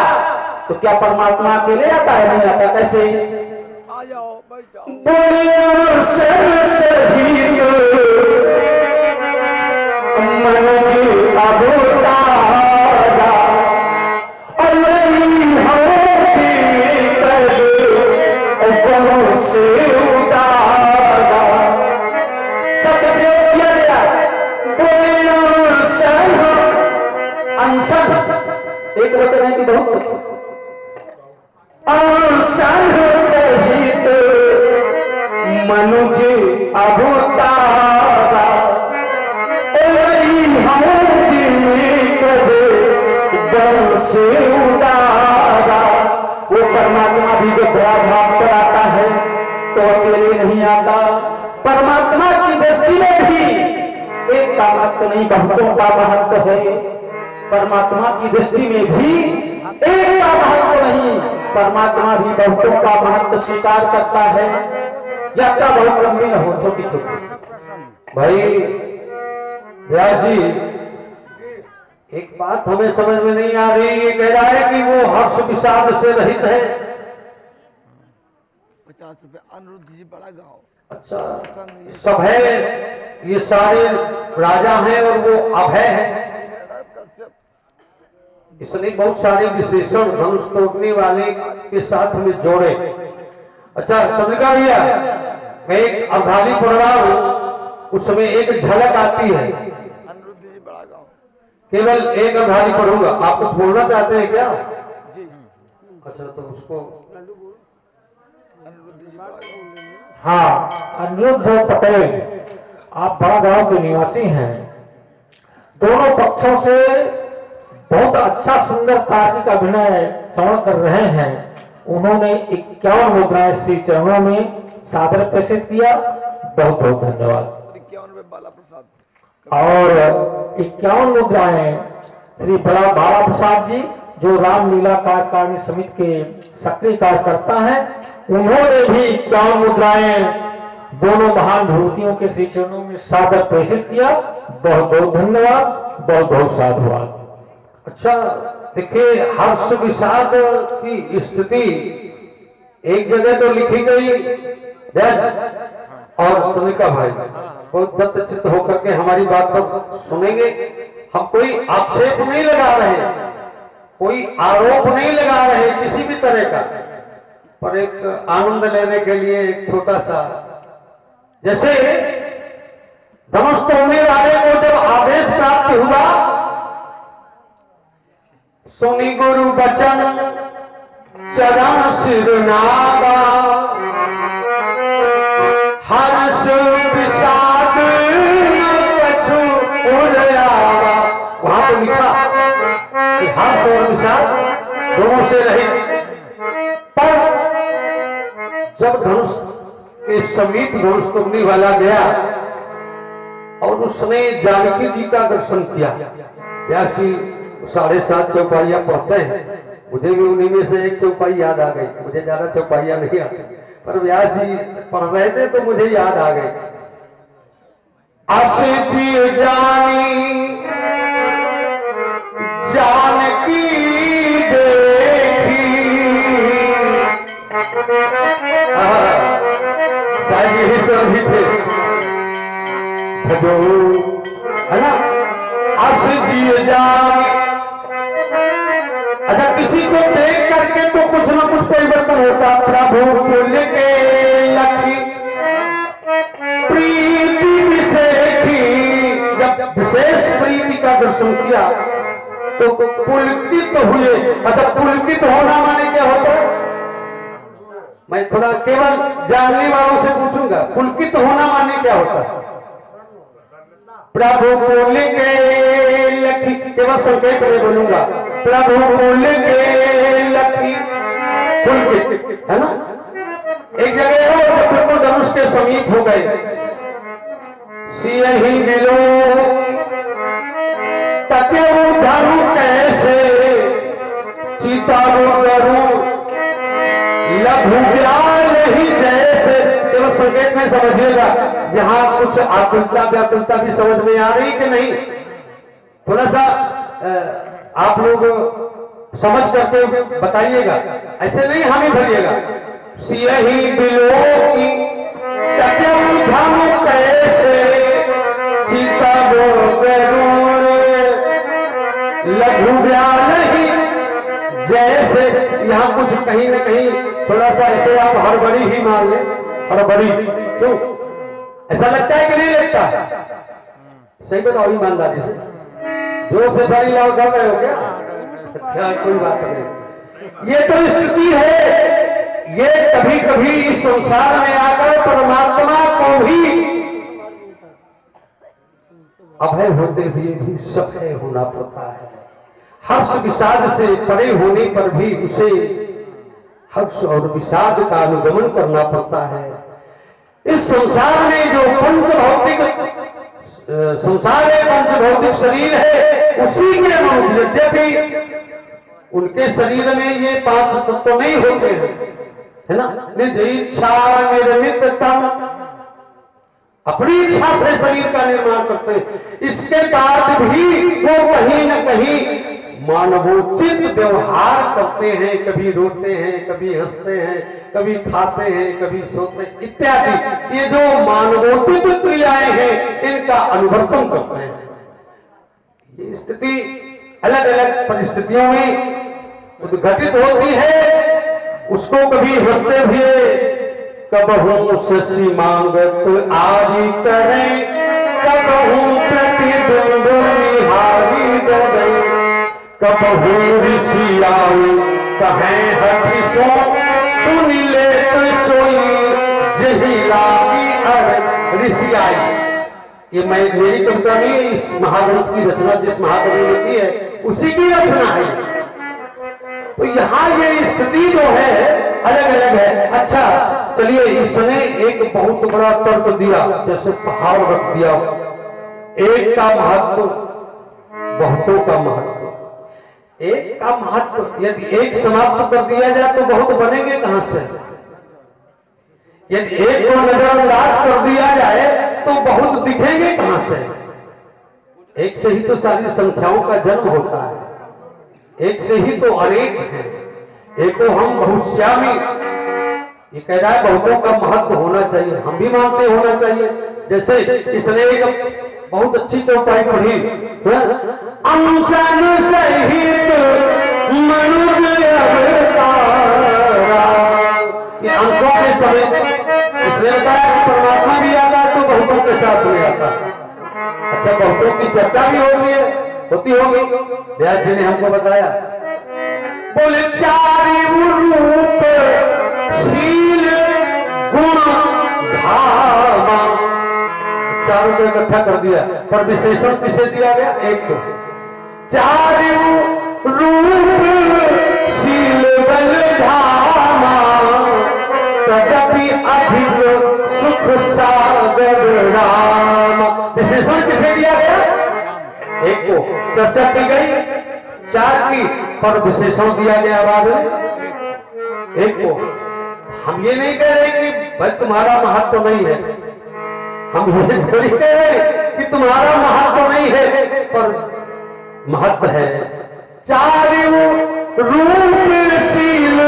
तो क्या परमात्मा अकेले आता है? नहीं आता। कैसे? आ जाओ, बैठ जाओ। बोलियो सरसहित मन की अवतारा, अलई होती कर उपरों से उतारा। सतप्रयोग किया गया। बोलियो सह अंशन, एक वचन है कि बहुत वचन? अंशन सहित मनुज अवतारा, से उतारा। वो परमात्मा भी जो बड़ा भाव पर आता है तो अकेले नहीं आता। परमात्मा की दृष्टि में भी एक का महत्व नहीं, बहुतों का महत्व है। परमात्मा की दृष्टि में भी एक का महत्व नहीं, परमात्मा भी बहुतों का महत्व स्वीकार करता है। यात्रा बहुत लंबी न हो, छोटी छोटी। भाई व्यास जी, एक बात हमें समझ में नहीं आ रही। ये कह रहा है कि वो हर्ष विषाद से रहित है। 50 रुपए। अनिरुद्ध जी बड़ा गाँव। अच्छा, सब है, ये सारे राजा हैं और वो अभय है। इसलिए बहुत सारे विशेषण धनुष तोड़ने वाले के साथ में जोड़े। अच्छा चंद्रिका भैया, मैं एक अवधानी पढ़ रहा हूं, उसमें एक झलक आती है। अनिरुद्ध जी बड़ा गाँव। केवल एक अवधानी पढ़ूंगा, आप कुछ बोलना चाहते हैं क्या? जी। अच्छा तो उसको अनिरुद्ध जी बड़ा गाँव। हाँ, अनिरुद्ध पटेल, आप बड़ा गांव के निवासी हैं। दोनों पक्षों से बहुत अच्छा सुंदर तार्किक अभिनय श्रवण कर रहे हैं। उन्होंने 51 मुद्राएं श्री चरणों में सादर प्रेषित किया। बहुत बहुत धन्यवाद। 51 रुपए बाला प्रसाद। और 51 मुद्राएं श्री बड़ा बाला प्रसाद जी, जो रामलीला कार्यकारिणी समिति के सक्रिय कार्यकर्ता हैं, उन्होंने भी 51 मुद्राएं दोनों महान विभूतियों के श्री चरणों में सादर प्रेषित किया। बहुत बहुत धन्यवाद, बहुत बहुत साधुवाद। अच्छा देखिए, हर्ष विषाद की स्थिति एक जगह तो लिखी गई और चंद्रिका भाई बहुत दत्तचित्त होकर के हमारी बात पर सुनेंगे। हम कोई आक्षेप नहीं लगा रहे, कोई आरोप नहीं लगा रहे किसी भी तरह का, पर एक आनंद लेने के लिए एक छोटा सा, जैसे धनुष तोड़ने वाले को जब आदेश प्राप्त हुआ, सुनी गुरु बचन चरण सिर नागा, हर्ष विषाद कछु उड़ावा। वहां पर लिखा कि हर्ष और विषाद दोनों से रहित। पर जब धनुष के समीप धनुष तोड़ने वाला गया और उसने जानकी जी का दर्शन किया, व्यास जी 7.5 चौपाइयां पढ़ते हैं, मुझे भी उन्हीं में से एक चौपाई याद आ गई। मुझे ज्यादा चौपाइयां नहीं आती, पर व्यास जी पढ़ रहे थे तो मुझे याद आ गई। असिधि जानी जानकी देखी, शायद यही सब ही थे भजो, है ना? असिधि जानी। अच्छा, किसी को देख करके तो कुछ ना कुछ परिवर्तन होता। प्रभु पुण्य के लखी प्रीति विशेषी, जब विशेष प्रीति का दर्शन किया तो पुलकित हुए। अच्छा, पुलकित होना माने क्या होता है? मैं थोड़ा केवल जानने वालों से पूछूंगा, पुलकित होना माने क्या होता है? प्रभु कुल के लखी, केवल संकेत में बोलूंगा, प्रभु कुल के लखी कुल के, है ना। एक जगह हो जब बिल्कुल धनुष के समीप हो गए, सियहि मिलो तके धनु कैसे चितारो करूं लघु व्याल ही जैसे। केवल संकेत में समझिएगा, यहां कुछ आकुलता व्याकुलता भी समझ में आ रही कि नहीं, थोड़ा सा आप लोग समझ करके बताइएगा, ऐसे नहीं हामी भरिएगा। सियहि बिलो की तके धनु कैसे चितारो करूं लघु व्याल ही जैसे। यहां कुछ कहीं न कहीं थोड़ा सा ऐसे आप हड़बड़ी ही मान लें, हड़बड़ी क्यों, ऐसा लगता है कि नहीं लगता? सही बताओ ईमानदारी से, जोर से सारी लाभ कर रहे हो क्या? अच्छा कोई बात नहीं। ये तो स्थिति है, ये कभी कभी इस संसार में आकर परमात्मा को भी अभय होते हुए भी सभय होना पड़ता है। हर्ष विषाद से परे होने पर भी उसे हर्ष और विषाद का अनुगमन करना पड़ता है। इस संसार में जो पंचभौतिक संसार है, पंचभौतिक शरीर है, उसी के अनुरूप, यद्यपि उनके शरीर में ये 5 तत्व नहीं होते हैं, है ना। निज इच्छा निर्मित तम, अपनी इच्छा से शरीर का निर्माण करते हैं। इसके बाद भी वो कहीं न कहीं मानवोचित व्यवहार करते हैं, कभी रोते हैं, कभी हंसते हैं, कभी खाते हैं, कभी सोते हैं इत्यादि। ये जो मानवोचित क्रियाएं हैं, इनका अनुवर्तन करते हैं। ये स्थिति अलग अलग परिस्थितियों में उद्घटित होती है। उसको कभी हंसते हुए कबहू शशि मांगत आरी करें, कबहू प्रतिबिंब निहारी डरें, कबहू ऋषि आऊ कहें हठी सो, सुन ले तो सोई जही लागी अर ऋषि आई। ये मैं मेरी कविता नहीं, इस महाग्रंथ की रचना जिस महाकवि ने की है उसी की रचना है। तो यहाँ ये स्थिति जो है अलग अलग है। अच्छा चलिए, इसने एक बहुत बड़ा तर्क दिया, जैसे पहाड़ रख दिया, एक का महत्व बहुतों का महत्व। एक का महत्व यदि एक समाप्त कर दिया जाए तो बहुत बनेंगे कहां से? यदि एक को नजरअंदाज कर दिया जाए तो बहुत दिखेंगे कहां से? एक से ही तो सारी संख्याओं का जन्म होता है, एक से ही तो अनेक है। एको हम बहुश्यामी, ये कह रहा है बहुतों का महत्व होना चाहिए, हम भी मानते होना चाहिए। जैसे इसने एक बहुत अच्छी चौपाई पढ़ी, अंशन सहित मनुष्य अवतारा। ये अंशों के समय इसने बताया कि परमात्मा भी आता है तो बहुतों के साथ में आता है। अच्छा, बहुतों की चर्चा भी होती होगी, व्यास जी ने हमको बताया। बोले चारि रूप शील गुण धामा, चारों को इकट्ठा कर दिया, पर विशेषण किसे दिया गया? एक को। चारि रूप शील बल धामा, तदपि अधिक सुख सागर राम। विशेषण किसे दिया गया? एक को। चर्चा की गई चार की, पर विशेषण दिया गया बाद में एक को। हम ये नहीं कह रहे कि भाई तुम्हारा महत्व नहीं है, हम ये नहीं कह रहे कि तुम्हारा महत्व नहीं है, पर महत्व है। चारों रूप शील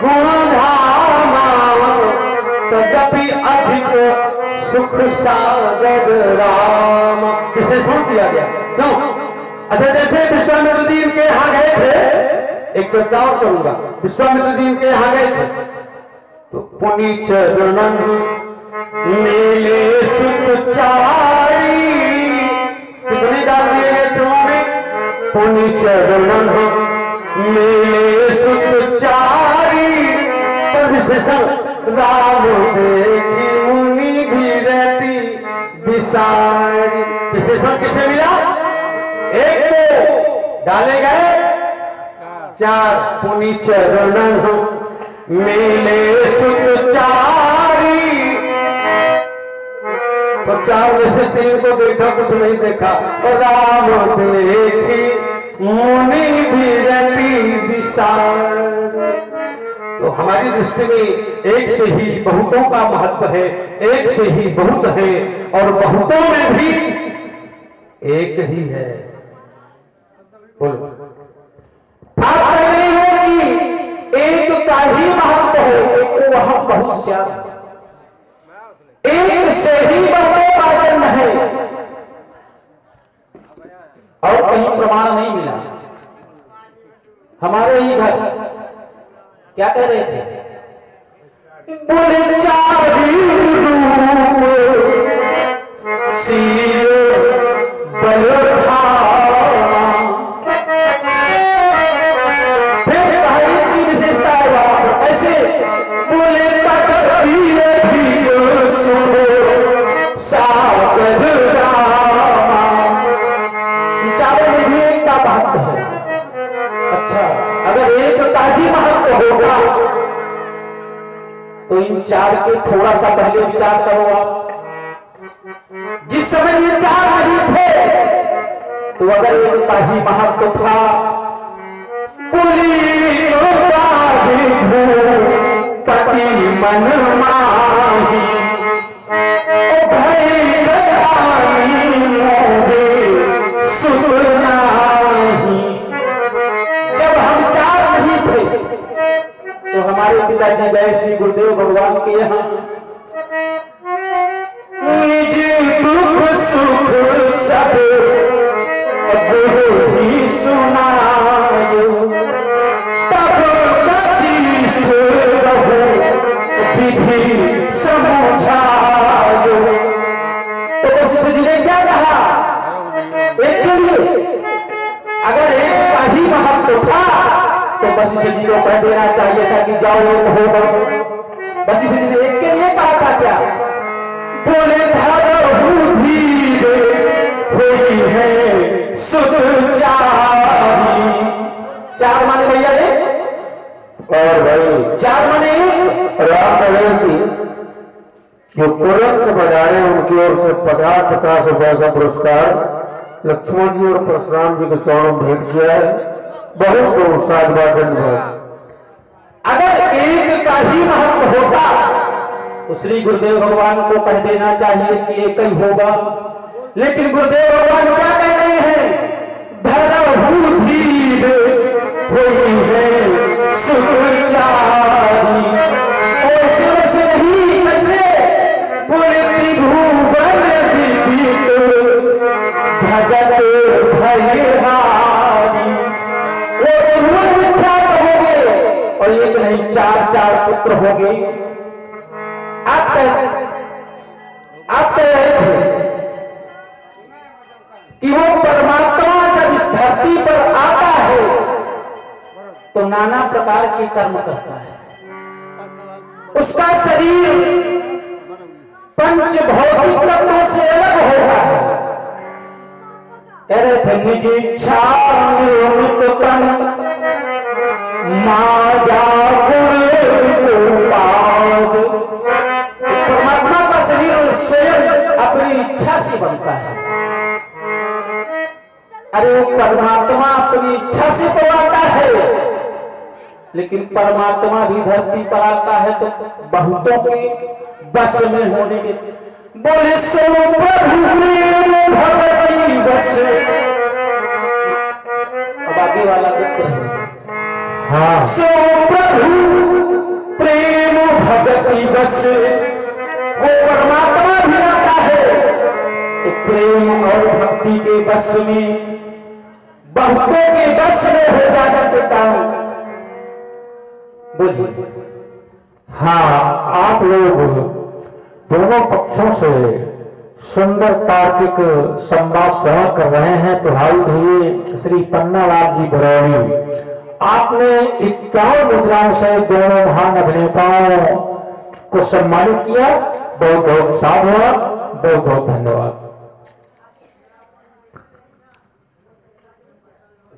गुण धामा, तदपि अधिक सुख सागर राम। विशेषण दिया गया क्यों? अच्छा, जैसे विश्वामित्र जी के यहाँ गए थे, एक चर्चा और करूंगा। विश्वामित्र जी के यहाँ गए थे तो पुनि चरणन मेले सुख चारी, कितने डाल दिए गए चरणों में? पुनि चरणन मेले सुख चारी, पर विशेषण राम देखी मुनि भी रहती विशाल आभूषण किसे मिला? एक को डाले गए 4 पुनि चरण मिले सुख चारी। तो 4 में से 3 को देखा, कुछ नहीं देखा। और राम देखी मुनि विरति विशाल। तो हमारी दृष्टि में एक से ही बहुतों का महत्व है, एक से ही बहुत है, और बहुतों में भी एक ही है। बोलो। आप कह रहे हो कि एक का ही महत्व है, एक को वहां बहुत ज्यादा, एक से ही बहुतों का जन्म है, और कहीं प्रमाण नहीं मिला। हमारे ही घर क्या कह रहे थे? बोले चारी रूप सीर बलठा। फिर भाई की विशेषता है वहां पर कैसे? बोले तकबीर भी सुनो सागर रामा। चारों में भी एक का महत्व है। अच्छा, अगर एक का ही महत्व होगा तो इन 4 के थोड़ा सा पहले विचार करो आप। जिस समय ये 4 नहीं थे, तो अगर एक का ही महत्व था, पति मन माही तो हमारे पिताजी गए श्री गुरुदेव भगवान के यहाँ, निज दुख सुख सब गुरु ही सुनायो, तब वशिष्ठ बहु विधि समझायो। तो वशिष्ठ जी ने क्या कहा? एक के लिए अगर एक का ही महत्व था तो वशिष्ठ जी को कह देना चाहिए था कि जाओ एक होगा। वशिष्ठ जी ने एक के लिए कहा था क्या? बोले धरहु धीरे हुई है सुख चारी। 4 माने भैया एक, और भाई 4 माने एक। राम नरेश जी जो तुरंत बजारे, उनकी ओर से 50-50 रुपए का पुरस्कार लक्ष्मण जी और परशुराम जी के चरणों में भेंट किया है। बहुत बहुत साधुवाद। अगर एक का ही महत्व होता तो श्री गुरुदेव भगवान को कह देना चाहिए कि एक ही होगा, लेकिन गुरुदेव भगवान क्या कह रहे हैं? धरहु धीरे हुई है सुख चारी। और से नहीं कैसे? बोले त्रिभुवन विदित भगत भयहारी। वो त्रिभुवन विख्यात हो गए, और एक नहीं 4 पुत्र हो गए। आप कह रहे थे कि वो परमात्मा जब इस धरती पर आता है तो नाना प्रकार के कर्म करता है। उसका शरीर पंच भौतिक तत्वों से अलग होता है। कह रहे थे निज इच्छा निर्मित तन माया परमात्मा का शरीर स्वयं अपनी इच्छा से बनता है। अरे वो परमात्मा अपनी इच्छा से तो आता है, लेकिन परमात्मा भी धरती पर आता है तो बहुतों के बस में होने के। बोले सो प्रभु भगवती बस। अब आगे वाला उत्तर है। हाँ, सो प्रभु प्रेम भगति बस। वो परमात्मा भी आता है तो प्रेम और भक्ति के बस में, बहुतों के बस में हो जाने के कारण। बोलिए। हाँ, आप लोग दोनों पक्षों से सुंदर तार्किक संवाद श्रवण कर रहे हैं। प्रभावी हुए श्री पन्नालाल जी बरौली, आपने 51 मुद्राओं से दोनों महान अभिनेताओं को सम्मानित किया। बहुत बहुत साधुवाद, बहुत बहुत धन्यवाद।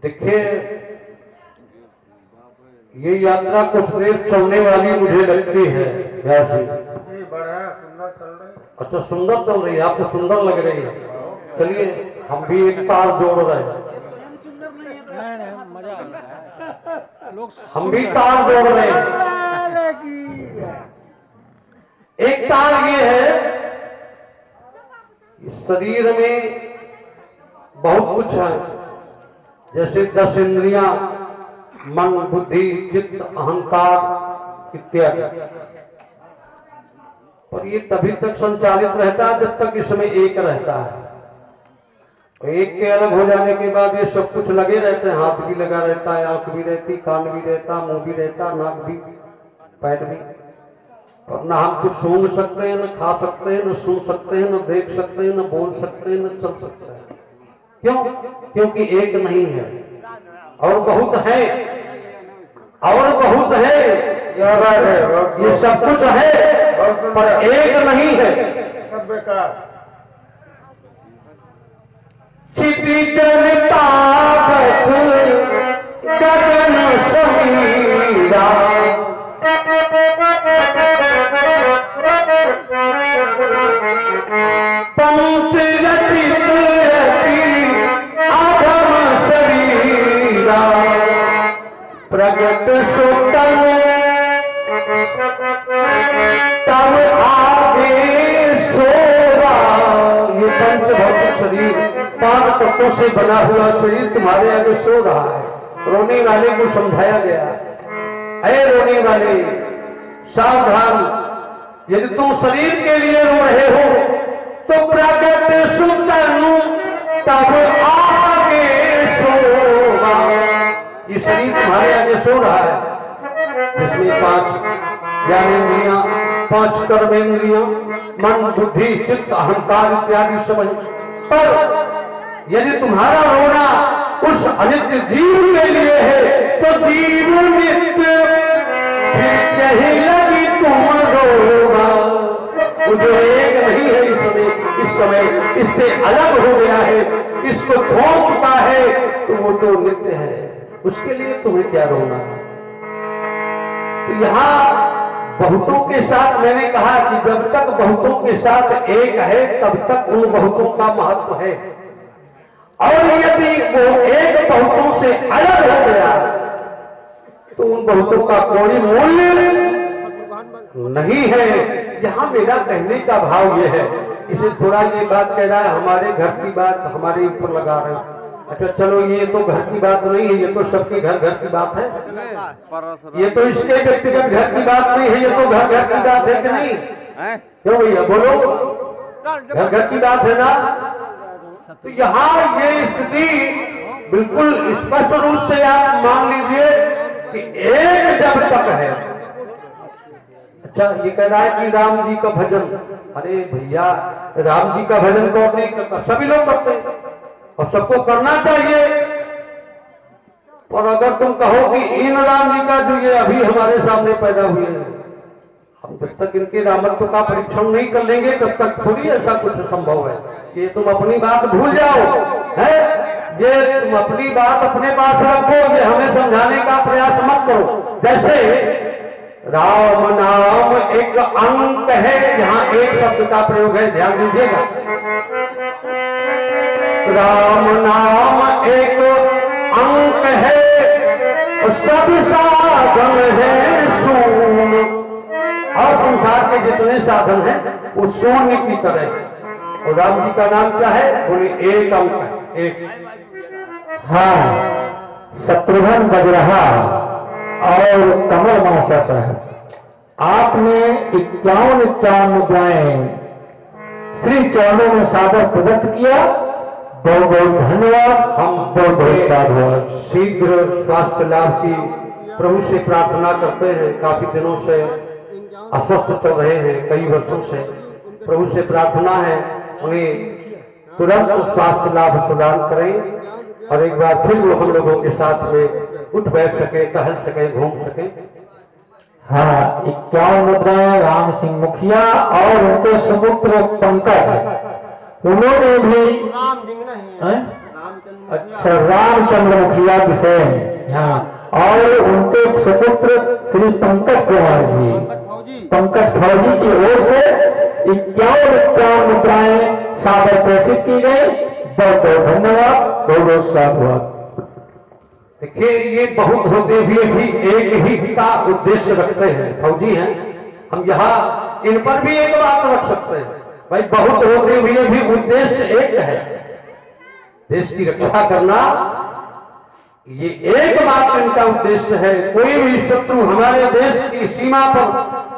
देखिए ये यात्रा कुछ देर चलने वाली मुझे लगती है व्यास जी। बड़ा सुंदर चल रही है। अच्छा सुंदर चल रही है, आपको सुंदर लग रही है। चलिए हम भी एक ताल जोड़ रहे हैं, हम भी ताल जोड़ रहे हैं। एक ताल ये है, इस शरीर में बहुत कुछ है, जैसे 10 इंद्रियां, मन, बुद्धि, चित्त, अहंकार इत्यादि। और ये तभी तक संचालित रहता है जब तक इसमें एक रहता है। एक के अलग हो जाने के बाद ये सब कुछ लगे रहते हैं, हाथ भी लगा रहता है, आंख भी रहती, कान भी रहता, मुंह भी रहता, नाक भी, पैर भी। और ना हम कुछ सूंघ सकते हैं, न खा सकते हैं, न सुन सकते हैं, न देख सकते हैं, न बोल सकते हैं, न चल सकते हैं। क्यों? क्योंकि एक नहीं है और बहुत है, और बहुत है, ये सब कुछ है पर एक नहीं है। सब बेकार। क्षितिज ताकत गगन समीरा, पंच रचित रति अधम शरीरा, प्रगट सुतम तब आगे सोरा। ये पंच भौतिक शरीर, 5 तत्वों से बना हुआ शरीर तुम्हारे आगे सो रहा है। रोने वाले को समझाया गया, ऐ रोने वाले सावधान, यदि तुम शरीर के लिए रो रहे हो तो प्रगट सुतनु तब आगे सोगा। ये शरीर तुम्हारे आगे सो रहा है, जिसमें 5 ज्ञानेंद्रियां, 5 कर्मेंद्रियां, मन, बुद्धि, चित्त, अहंकार इत्यादि सब है। पर यदि तुम्हारा रोना उस अनित्य जीव के लिए है तो जीव नित्य फिर यही लगी तुम रोगा। वो जो एक नहीं है इस समय इससे अलग हो गया है, इसको थोपता है तो वो तो नित्य है, उसके लिए तुम्हें क्या रोना है। तो यहाँ बहुतों के साथ मैंने कहा कि जब तक बहुतों के साथ एक है तब तक उन बहुतों का महत्व है, और यदि वो एक बहुतों से अलग हो गया तो उन बहुतों का कोई मूल्य नहीं है। यहाँ मेरा कहने का भाव ये है, इसे थोड़ा ये बात कह रहा है, हमारे घर की बात हमारे ऊपर लगा रहे हैं। अच्छा चलो, ये तो घर की बात नहीं है, ये तो सबके घर घर की बात है, ये तो इसके व्यक्तिगत घर की बात नहीं है, ये तो घर घर की बात है कि नहीं? क्यों भैया बोलो, घर घर की बात है ना? तो यहाँ ये स्थिति बिल्कुल स्पष्ट रूप से आप मान लीजिए कि एक जब तक है। अच्छा ये कह रहा है कि राम जी का भजन, अरे भैया राम जी का भजन कौन नहीं करता? सभी लोग करते हैं और सबको करना चाहिए। और अगर तुम कहो कि इन राम जी का जो ये अभी हमारे सामने पैदा हुए हैं, हम जब तक इनके रामत्व का परीक्षण नहीं कर लेंगे तब तक थोड़ी ऐसा कुछ संभव है। ये तुम अपनी बात भूल जाओ, है ये तुम अपनी बात अपने पास रखो, ये हमें समझाने का प्रयास मत करो। जैसे राम नाम एक अंक है, यहाँ एक शब्द का प्रयोग है, ध्यान दीजिएगा। राम नाम एक अंक है, सब साधन है शून्य, और संसार के जितने साधन हैं वो शून्य की तरह। और राम जी का नाम क्या है? बोले एक अंक है, एक। हाँ, शत्रुघ्न बजरहा और कमल मासा साहब, आपने 51 मुद्राएं श्री चरणों में सादर प्रदत्त किया। बहुत बहुत धन्यवाद, हम बहुत बहुत साधुवाद। शीघ्र स्वास्थ्य लाभ की प्रभु से प्रार्थना करते हैं। काफी दिनों से अस्वस्थ चल रहे हैं, कई वर्षों से। प्रभु से प्रार्थना है उन्हें तुरंत स्वास्थ्य लाभ प्रदान करें और एक बार फिर वो हम लोगों के साथ में उठ बैठ सके, टहल सके, घूम सके। हाँ, 51 मुद्राएं राम सिंह मुखिया और उनके सुपुत्र पंकज, उन्होंने भी राम सिंह नहीं है, रामचंद्र अच्छा, रामचंद्र मुखिया बिसेन, हाँ, और उनके सुपुत्र श्री पंकज कुमार जी, पंकज फौजी की ओर से 51 मुद्राएं सादर प्रेषित की गई। बहुत बहुत धन्यवाद, बहुत बहुत साधुवाद। देखिए, ये बहुत होते हुए भी एक ही का उद्देश्य रखते हैं, फौजी हैं हम, यहाँ इन पर भी एक बात रख सकते हैं भाई, बहुत होते हुए भी उद्देश्य एक है, देश की रक्षा करना, ये एक बात इनका उद्देश्य है। कोई भी शत्रु हमारे देश की सीमा पर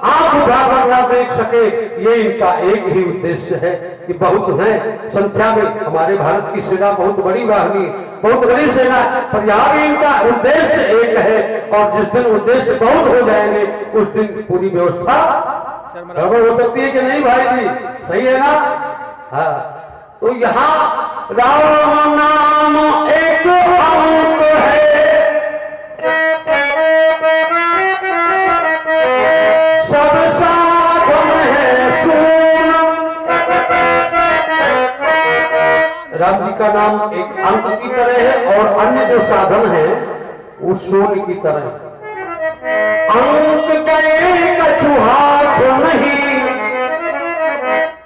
आंख उठाकर ना देख सके, ये इनका एक ही उद्देश्य है कि बहुत है संख्या में, हमारे भारत की सेना बहुत बड़ी वाहिनी, बहुत बड़ी सेना, पर यहाँ भी इनका उद्देश्य एक है, और जिस दिन उद्देश्य बहुत हो जाएंगे उस दिन पूरी व्यवस्था गड़बड़ हो सकती है कि नहीं भाई जी, सही है ना? हाँ, तो यहाँ राम नाम एक अंक है, सब साधन है शून्य। राम जी का नाम एक अंक की तरह है, और अन्य जो साधन है वो शून्य की तरह है। अंक गए कछु हाथ नहीं,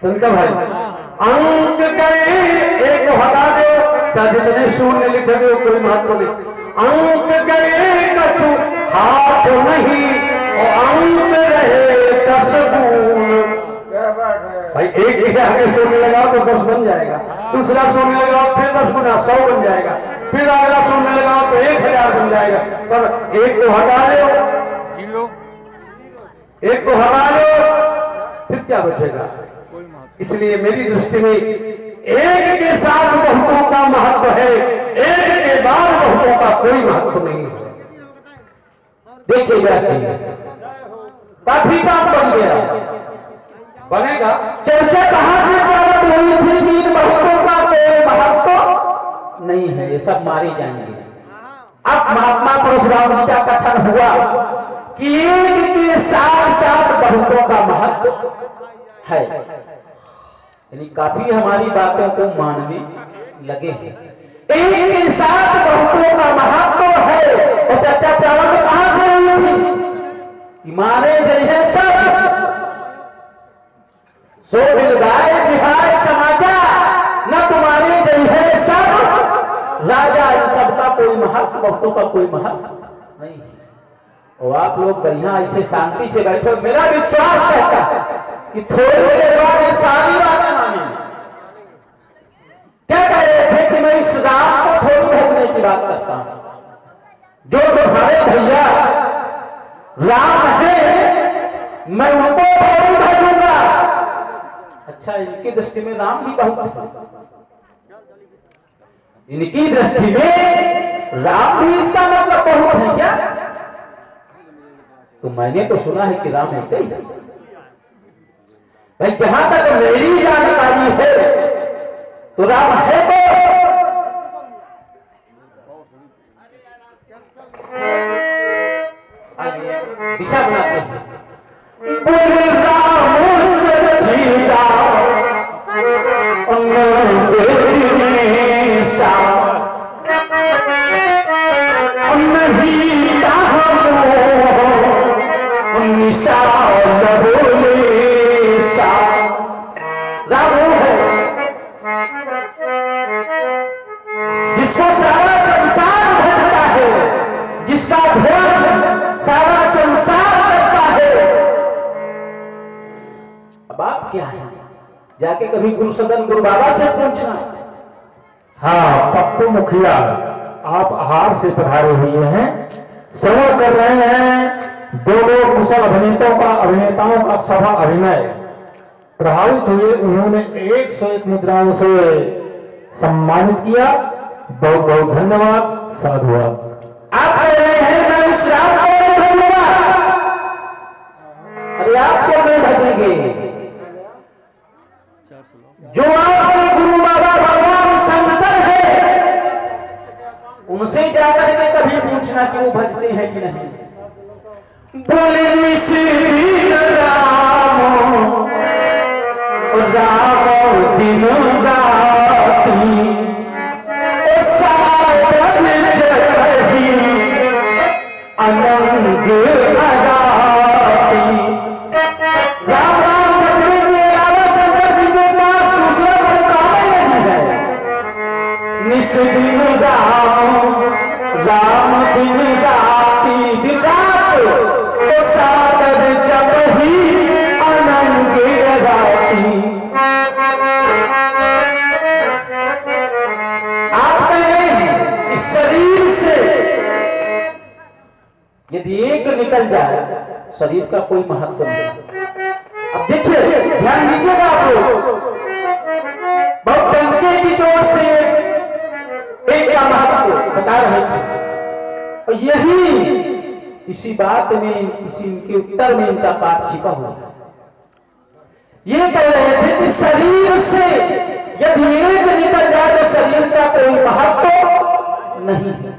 सुनता भाई, अंक गए एक हटा दो, जितने शून्य लिखे दो कोई महत्व नहीं, अंक गए कछु हाथ नहीं, और अंक रहे 10 गुण। भाई एक ही आगे शून्य लगाओ तो 10 बन जाएगा, दूसरा शून्य लगाओ फिर 10 गुना 100 बन जाएगा, फिर अगला शून्य लगाओ तो 1000 बन जाएगा, पर एक को हटा दो, एक को हटा लो, फिर क्या बचेगा? इसलिए मेरी दृष्टि में एक के साथ बहुतों का महत्व है, एक के बाद बहुतों का कोई महत्व नहीं है। देखिए जैसे काफी काम बन गया, बनेगा, चर्चा कहां से प्रारंभ हुई थी कि इन बहुतों का कोई महत्व नहीं है, ये सब मारे जाएंगे। अब महात्मा परशुराम जी का कथन हुआ कि एक के साथ साथ बहुतों का महत्व है, यानी काफी हमारी बातों को मानने लगे हैं। एक के साथ बहुतों का महत्व है, और चर्चा प्रारंभ कहां से हुई थी कि मारे गए हैं सब, सो मिल गाय बिहार समाचार, न तुम्हारे गई है सब राजा, इन सबका कोई महत्व, बहुतों का कोई महत्व नहीं है। और आप लोग बढ़िया ऐसे शांति से बैठो, मेरा विश्वास कहता है कि थोड़ी देर बाद ये सारी बातें मानेंगे। क्या कह रहे थे कि मैं इस राम को थोड़ी भेजने की बात करता हूं, जो तुम्हारे भैया राम है मैं उनको थोड़ी भेजूंगा। अच्छा, इनकी दृष्टि में राम ही बहुत है, इनकी दृष्टि में राम भी इसका मतलब बहुत है क्या? तो मैंने तो सुना है कि राम एक ही है भाई, जहां तक मेरी जानकारी है तो राम है। तो दिशा बनाते हैं, बोले राम सच्चिदा जिसको सारा संसार भजता है, जिसका ध्यान सारा संसार करता है। अब आप क्या है, जाके कभी गुरु सदन गुरु बाबा से पूछना। हाँ, पप्पू मुखिया आप आहार से पधारे हुए हैं, श्रवण कर रहे हैं दोनों कुशल अभिनेताओं का सभा अभिनय। प्रभावित हुए, उन्होंने 101 मुद्राओं से सम्मानित किया। बहुत बहुत धन्यवाद, साधुवाद। आप कह रहे हैं मैं उस राम को नहीं भजूंगा, अरे आपको नहीं भजेंगे, जो आपके गुरु बाबा भगवान शंकर है उनसे जाकर के कभी पूछना कि वो भजते हैं कि नहीं। बोले मिश्री राम राम दिन राती लगाती। राम राम जपने के अलावा शंकर जी के पास दूसरा कोई काम ही नहीं है। निस दिन राम दिन गाती, दिन रात तो सागर जब ही आनंद गाती। आप कहें इस शरीर से यदि एक निकल जाए शरीर का कोई महत्व नहीं। अब देखिए, ध्यान दीजिएगा आप लोग, बहुत तरीके की जोर से एक का महत्व बता रहे थे और यही इसी बात में, इसी इनके उत्तर में इनका पाठ छिपा हुआ है। ये कह रहे थे कि शरीर से यदि एक निकल जाए तो शरीर का कोई महत्व नहीं है।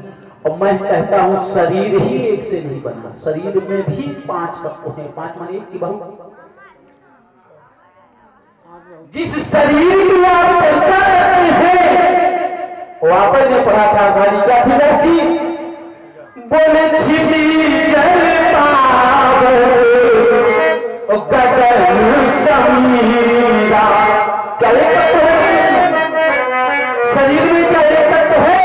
और मैं कहता हूं शरीर ही एक से नहीं बना, शरीर में भी 5 तत्व हैं। 5 माने एक की बहुत। जिस शरीर की आप चर्चा करते हैं वो आपने पढ़ा था, हमारी क्या थी वैसी? बोले छिपी जल पावे गगन समीरा। क्या एक तत्व है शरीर में? क्या एक तत्व है?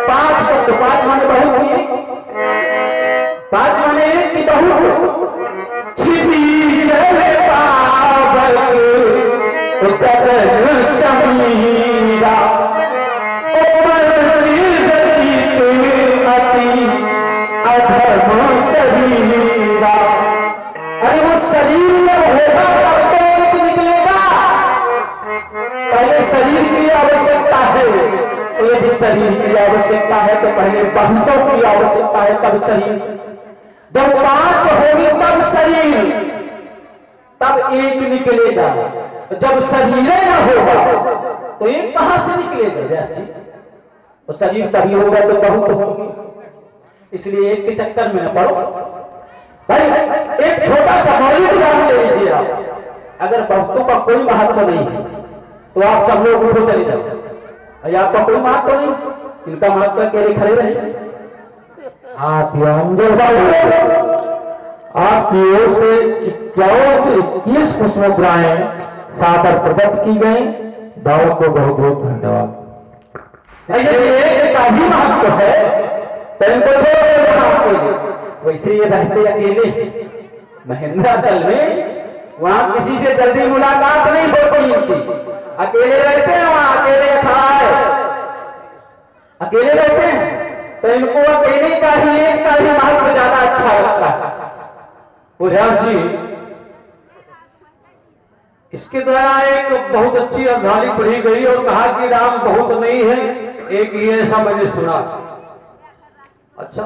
5 तत्व। 5 माने बहुत हुई, 5 माने एक की बहुत। छिपी जल पावे गगन समीरा, अधर्म शरीरा। अरे वो शरीर जब होगा तब तो एक निकलेगा। पहले शरीर की आवश्यकता है, तो यदि शरीर की आवश्यकता है तो पहले बहुतों की आवश्यकता है, तब शरीर। जब 5 होगी तब शरीर, तब एक निकलेगा। जब शरीर न होगा तो एक कहां से निकलेगा? जैसे तो शरीर तभी होगा तो बहुत होगी। इसलिए एक के चक्कर में न पड़ो भाई। एक छोटा सा मौलिक उदाहरण ले लीजिए आप। अगर बहुतों का कोई महत्व नहीं है तो आप सब लोग उठो चले जाओ। आपका कोई महत्व नहीं, इनका महत्व केरे खड़े रहे। आपकी ओर से 21 पुष्पमुद्राएं सादर प्रदत्त की गई। दावों को बहुत बहुत धन्यवाद। एक का ही महत्व है तो इनको छोड़ देना आपके लिए। वैसे ये रहते अकेले महेंद्रा दल में, वहां किसी से जल्दी मुलाकात नहीं होती इनकी। अकेले रहते हैं वहां, अकेले खाए अकेले रहते हैं तो इनको अकेले का ही, एक का ही महत्व ज्यादा अच्छा लगता है। व्यास जी, इसके द्वारा एक बहुत अच्छी अर्धाली पढ़ी गई और कहा कि राम बहुत नहीं है, एक ही ऐसा मैंने सुना। अच्छा,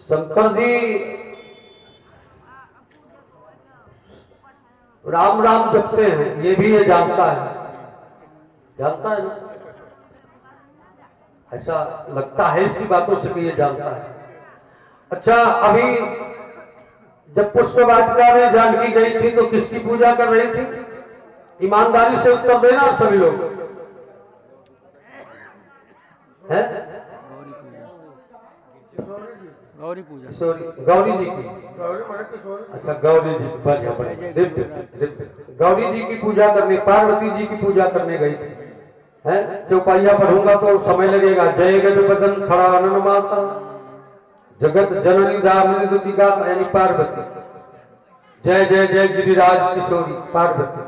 शंकर जी राम राम जपते हैं, ये भी ये जानता है ना? ऐसा लगता है इसकी बातों से कि ये जानता है। अच्छा, अभी जब पुष्प वाटिका में जानकी गई थी तो किसकी पूजा कर रही थी? ईमानदारी से उत्तर देना सभी लोग। है गौरी पूजा, गौरी जी की। अच्छा, गौरी जी, बढ़िया बढ़िया। गौरी जी की पूजा करने, पार्वती जी की पूजा करने गई थी। है चौपाइया पढ़ूंगा तो समय लगेगा। जय गज बदन खड़ा अनन माता, जगत जननी दामिनी दुतिका, यानी पार्वती। जय जय जय गिरिराज किशोरी, पार्वती।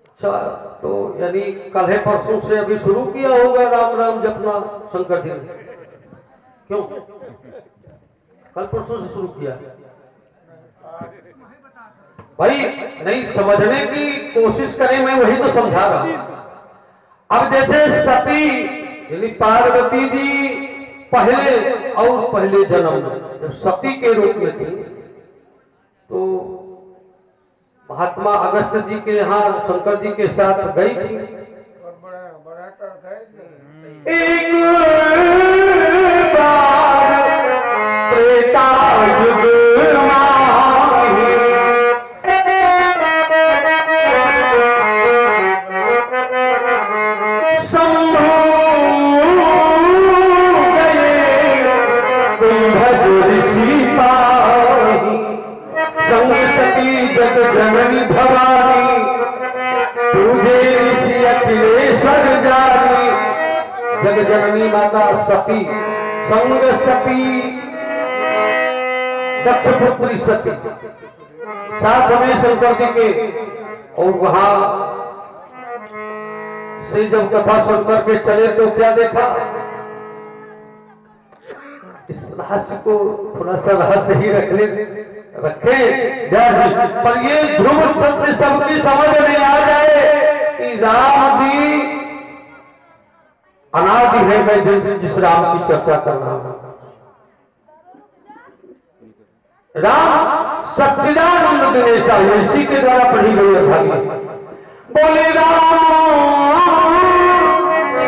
अच्छा, तो यानी कल है परसों से अभी शुरू किया होगा राम राम जपना शंकर जी ने? क्यों कल परसों से शुरू किया? भाई नहीं समझने की कोशिश करें, मैं वही तो समझा रहा हूं। अब जैसे सती यानी पार्वती जी पहले जन्म जब सती के रूप में थी तो महात्मा अगस्त जी के यहाँ शंकर जी के साथ गई थी। एक बार त्रेता युग शंभू जग जननी भवानी तुझे ऋषि अखिलेश्वर जानी। जग जननी माता सती संग सती दक्ष पुत्री सती साथ में शंकर जी के। और वहां से जब कथा सुनकर के चले तो क्या देखा, इस रहस्य को थोड़ा सा रहस्य ही रखे पर ये ध्रुव सत्य सबकी समझ में आ जाए कि राम भी अनादि है। मैं जिस राम की चर्चा कर रहा हूं, राम सच्चिदानंद दिनेशा, इसी के द्वारा पढ़ी गई अध्याय। बोले राम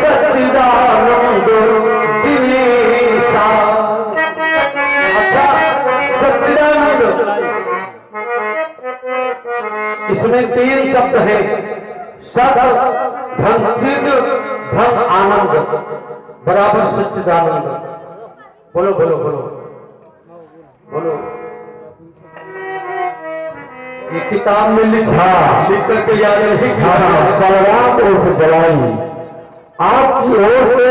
सच्चिदानंद दिनेशा। अच्छा, सच्चिदानंद इसमें 3 शब्द हैं, सत धन चिद धन आनंद बराबर सच्चिदानंद। बोलो बोलो बोलो बोलो। ये किताब में लिखा, लिख करके याद नहीं बलराम उर्फ जलाई आपकी ओर से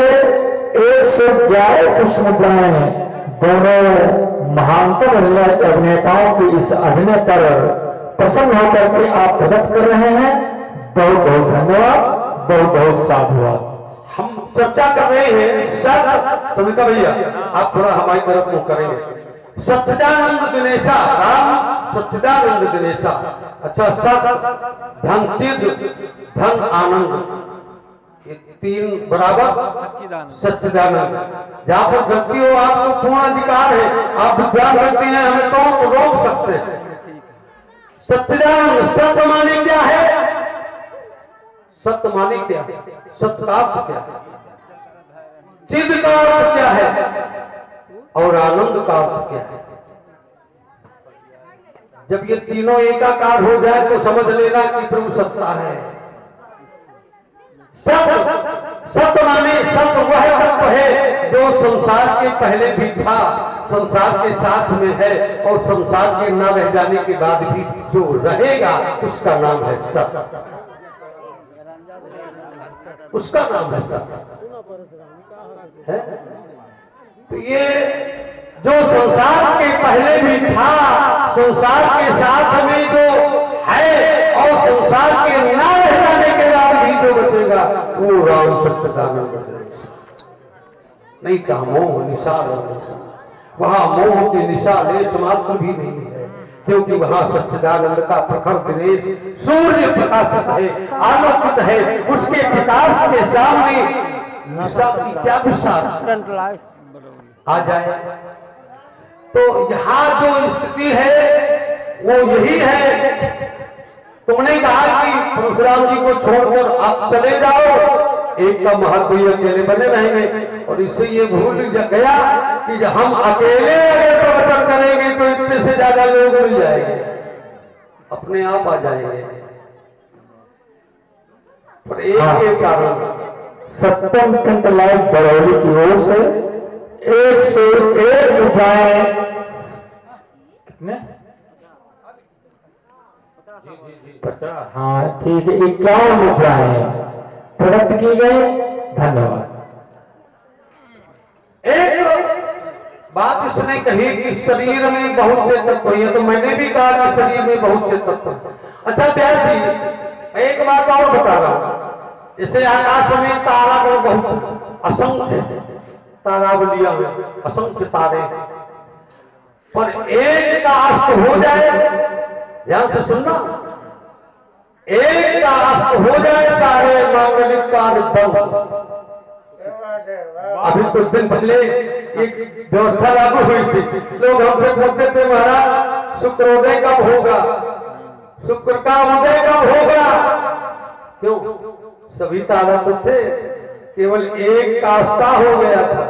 111 पुष्पमुद्राएं दोनों महानतम अभिनेताओं की इस अभिनय पर प्रसन्न होकर के आप प्रकट कर रहे हैं। बहुत बहुत धन्यवाद, बहुत बहुत साधुवाद। हम चर्चा कर रहे हैं सत, सविता भैया आप थोड़ा हमारी तरफ मुंह करेंगे। सच्चिदानंद दिनेशा, राम सच्चिदानंद दिनेशा। अच्छा, सत धन चिद धन आनंद, ये 3 बराबर सच्चिदानंद। जहां पर गलती हो आपको पूर्ण अधिकार है, आप विद्वान करते हैं, हमें तो रोक सकते हैं। सच्चिदानंद सत्य माने क्या है, सत्य माने क्या है, सत्य का अर्थ क्या है, चिद का अर्थ क्या है और आनंद का अर्थ क्या है। जब ये तीनों एकाकार हो जाए तो समझ लेना कि प्रभु सत्ता है। सत्य माने सत्य वह तत्व है जो संसार के पहले भी था, संसार के साथ में है और संसार के न रह जाने के बाद भी जो रहेगा उसका नाम है सत्य, उसका नाम है सत्य है। तो ये जो संसार के पहले भी था, संसार के साथ में जो है और संसार के न रह जाने के बाद भी जो बचेगा वो राम सच्चिदानंद नहीं कहा मोह निशाल, वहां मोह की निशाल लेश मात्र भी नहीं है, क्योंकि वहां सच्चिदानंद का प्रखर दिनेश सूर्य प्रकाशित है, आलोकित है। उसके प्रकाश के सामने निशाल की क्या विशाल आ जाए। तो यहां जो स्थिति है वो यही है। तुमने कहा कि परशुराम जी को छोड़कर आप चले जाओ, एक का महत्व ये अकेले बने रहेंगे। और इससे ये भूल गया कि जब हम अकेले अगर प्रवचन करेंगे तो इतने से ज्यादा लोग मिल जाएंगे, अपने आप आ जाएंगे। पर एक के कारण सत्यम कंठ लाइव बरौली की ओर से 101 मुद्राएं, कितने? हाँ ठीक है, 51 मुद्राएं प्रकट की गई। धन्यवाद। एक बात इसने कही कि शरीर में बहुत से तत्व हैं, तो मैंने भी कहा कि शरीर में बहुत से तत्व। अच्छा व्यास जी, एक बात और बता रहा हूं, जैसे आकाश में तारा को बहुत असंख्य तारावलियां हुए, असंख्य तारे, पर एक का अस्त हो जाए, ध्यान से सुनना, एक का अस्त हो जाए सारे मांगलिक कार्य बंद। अभी कुछ दिन पहले एक व्यवस्था लागू हुई थी, लोग हमसे पूछते थे महाराज शुक्रोदय कब होगा, शुक्र का उदय कब होगा। क्यों? सभी तारा तो थे, केवल एक कास्ता हो गया था,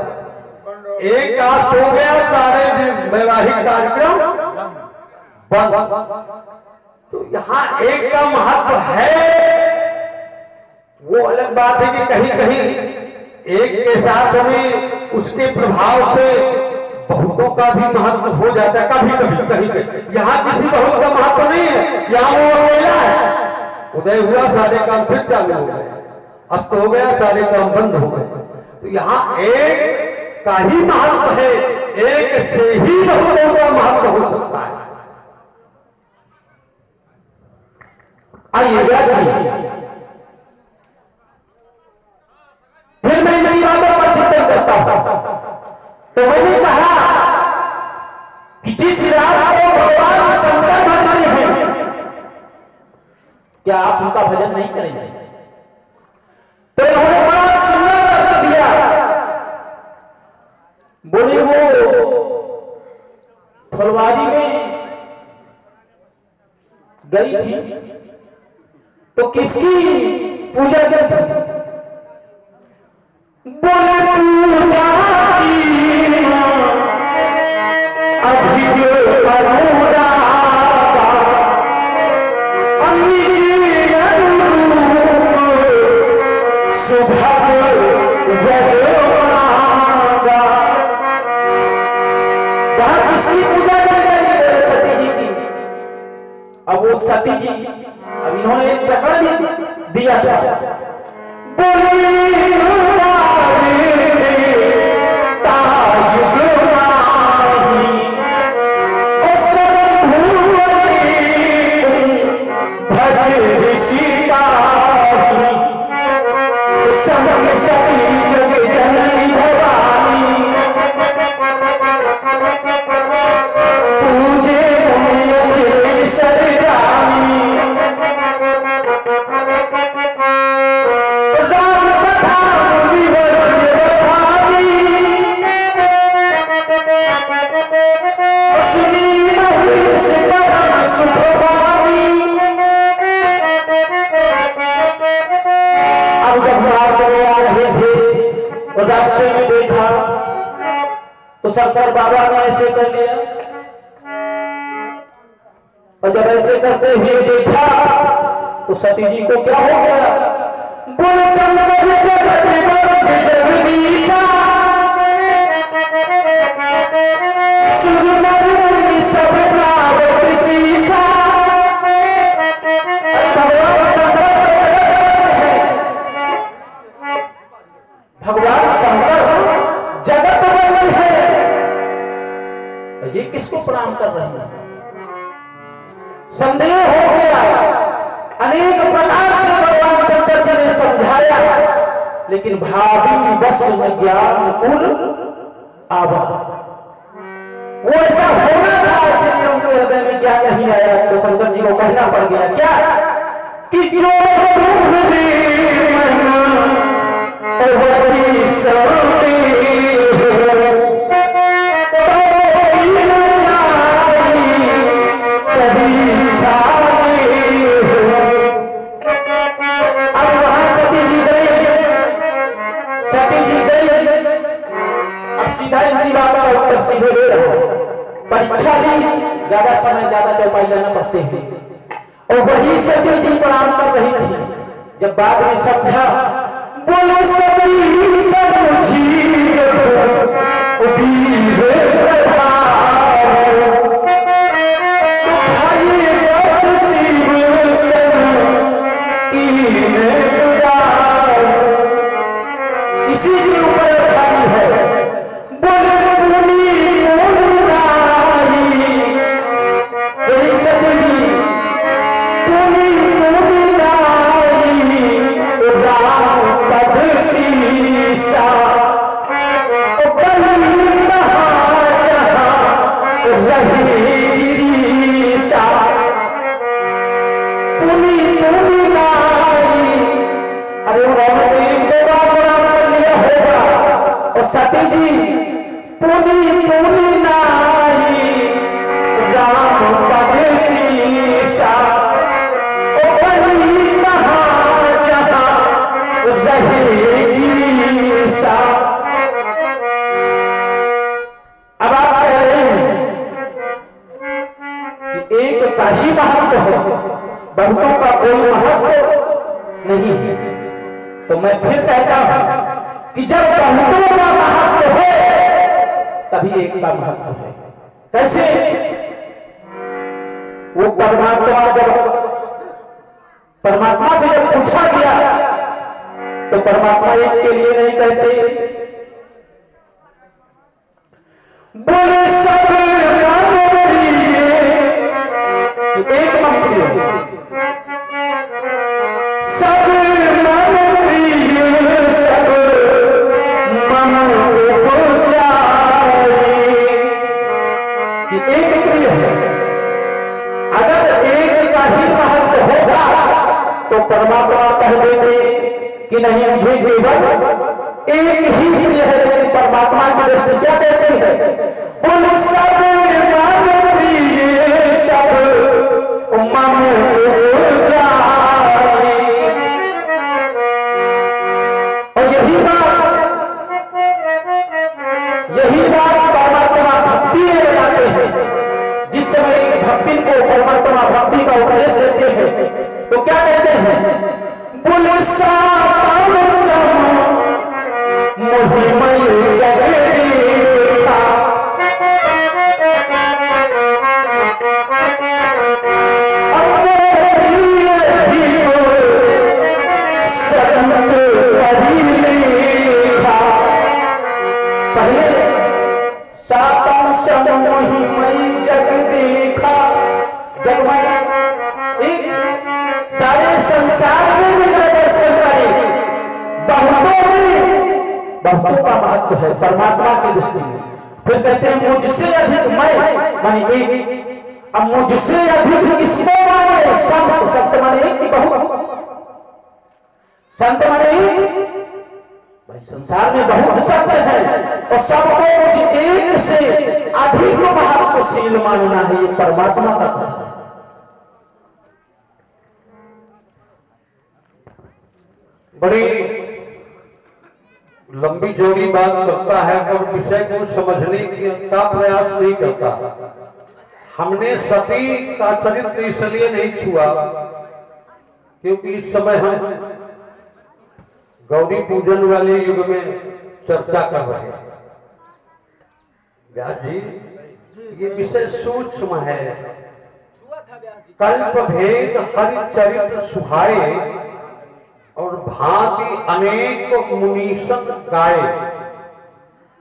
एक कास्ट हो गया, सारे वैवाहिक कार्यक्रम बंद। तो यहाँ एक का महत्व है, वो अलग बात है कि कहीं कहीं एक के साथ में उसके प्रभाव से बहुतों का भी महत्व हो जाता है, कभी कभी कहीं कहीं। यहाँ किसी बहुत का महत्व नहीं है, यहाँ वो अकेला है। उदय हुआ सारे काम फिर चालू हो गए, अस्त हो गया सारे काम बंद हो गए। तो यहाँ एक का ही महत्व है, एक से ही बहुतों का महत्व हो सकता है। आइए व्यास जी, फिर मैं इनकी बातों पर चिंतन करता हूं। तो मैंने कहा कि जिस रात को भगवान शंकर भजते हैं, क्या आप उनका भजन नहीं करेंगे? तो इन्होंने बड़ा सुंदर अर्थ दिया। बोले वो फुलवारी में गई थी तो किसकी पूजा करती? बोले पूजा की अभियोग अनुरागा अनिज अनुरूप सुभग जगमागा। वहां किसकी पूजा की गई? सती जी की। अब वो सती जी, अब इन्होंने एक प्रकरण भी दिया था। शंकर बाबा ने ऐसे कर लिया, और जब ऐसे करते हुए देखा तो सती जी को क्या हो गया? बोले शंकर जगदीशा सब प्रावत शीशा। भगवान शंकर जगत बंदी है, ये किसको प्रणाम कर रहे हैं? संदेह हो गया। अनेक प्रकार से भगवान शंकर जी ने समझाया, लेकिन भावी बस में ज्ञान कुल आवा। वो ऐसा होना था, इसलिए उनके हृदय में क्या नहीं आया, तो शंकर जी को कहना पड़ गया क्या कि जो परीक्षा जी ज्यादा समय ज्यादा चौपाई लेना पड़ते हैं, और वही सती जी प्रणाम कर रही थी। जब बाद में समझा, बोलो सती समझी इसी के ऊपर खाली है। बोले सती जी पूरी पूरी नाई राम पद शीशा, ओ कहीं कहाँ जहाँ रहेगी ईशा। अब आप कह रहे हैं कि एक का ही महत्व है, बहुतों का कोई महत्व नहीं है। तो मैं फिर कहता हूं कि जब बहुतों का महत्व है तभी एक का महत्व है। कैसे? वो परमात्मा से जब पूछा गया तो परमात्मा एक के लिए नहीं कहते, बोले सब एक मंत्री सब मन प्रिय सब मन को जाए, एक प्रिय है। अगर एक का ही महत्व होगा तो परमात्मा कह देते कि नहीं मुझे केवल एक ही प्रिय है, लेकिन परमात्मा की दृष्टि क्या कहती है, बोले सब मन प्रिय सब मन को जाए। और यही बात परमात्मा भक्ति में लगाते हैं। जिस समय भक्ति को परमात्मा भक्ति का उपदेश देते हैं तो क्या कहते हैं, बोले मोहिमय जगदीता पहले सातम मोहिमय जग देखा, जग में एक सारे संसार में भी दर्शन करे, बहुतों का महत्व है परमात्मा की दृष्टि में। फिर कहते हैं मुझसे अधिक मैं मानी एक, अब मुझसे अधिक किसको माने, संत माने एक कि बहुत, संत माने एक। भाई संसार में बहुत संत है और सबको मुझ एक से अधिक महत्वशील मानना है, ये परमात्मा का है। बड़ी लंबी जोड़ी बात करता है और विषय को समझने का प्रयास नहीं करता। हमने सती का चरित्र इसलिए नहीं छुआ क्योंकि इस समय हम गौरी पूजन वाले युग में चर्चा कर रहे हैं। व्यास जी, ये विषय सूक्ष्म है। कल्प भेद हरि चरित्र सुहाए और भांति अनेक मुनीसन गाए।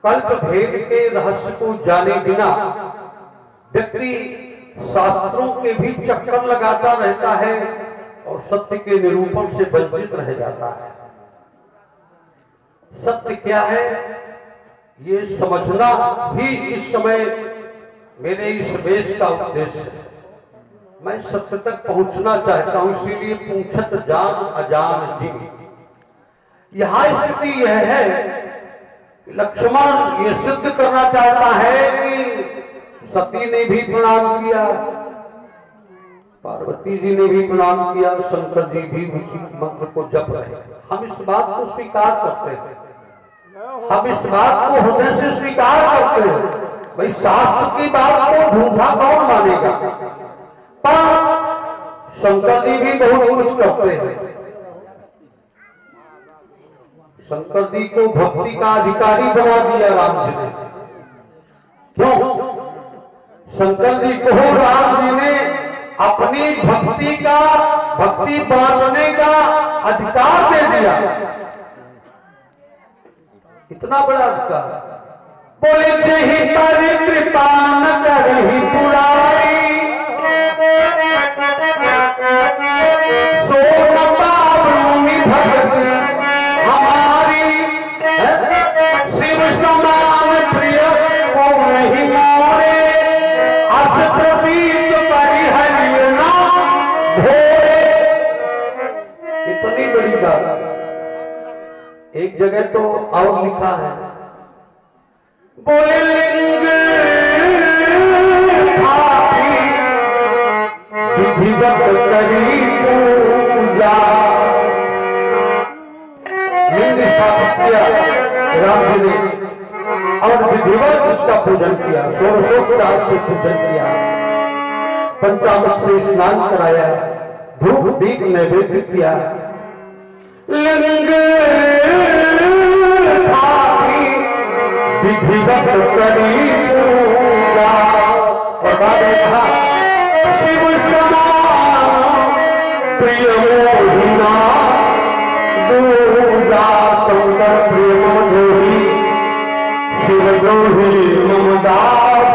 कल्प भेद के रहस्य को जाने बिना व्यक्ति शास्त्रों के भी चक्कर लगाता रहता है और सत्य के निरूपण से वंचित रह जाता है। सत्य क्या है ये समझना भी इस समय मेरे इस वेश का उद्देश्य है। मैं सत्य तक पहुंचना चाहता हूं, इसीलिए पूछत जान अजान जी। यहां स्थिति यह है कि लक्ष्मण ये सिद्ध करना चाहता है कि सती ने भी प्रणाम किया, पार्वती जी ने भी प्रणाम किया, शंकर जी भी उसी मंत्र को जप रहे। हम इस बात को स्वीकार करते हैं, हम इस बात को हृदय से स्वीकार करते हैं। भाई शास्त्र की बात को झूठा कौन मानेगा। पर शंकर जी भी बहुत कुछ करते हैं। शंकर जी को भक्ति का अधिकारी बना दिया राम जी ने। क्यों? शंकर जी को राम जी ने अपनी भक्ति बांटने का अधिकार दे दिया। कितना बड़ा अधिकार। बोले जही पर कृपा न करही बुराई, सो न पावनी भगति हमारी, शिव समान प्रिय को नहीं मोरे, अस प्रतीत परिहरिय नाम भोरे। इतनी बड़ी बात। एक जगह तो और लिखा है, बोले लिंग विधिवत करी पूजा। लिंग स्थापित किया राम जी ने और विधिवत इसका पूजन किया, षोडशोपचार से पूजन किया, पंचामृत से स्नान कराया, धूप दीप नैवेद्य किया। लिंग विधिवत करी पूजा। और बाद में कहा शिव समान प्रिय मोहिना दूजा शंकर प्रेम द्रोही शिव द्रोही ममदास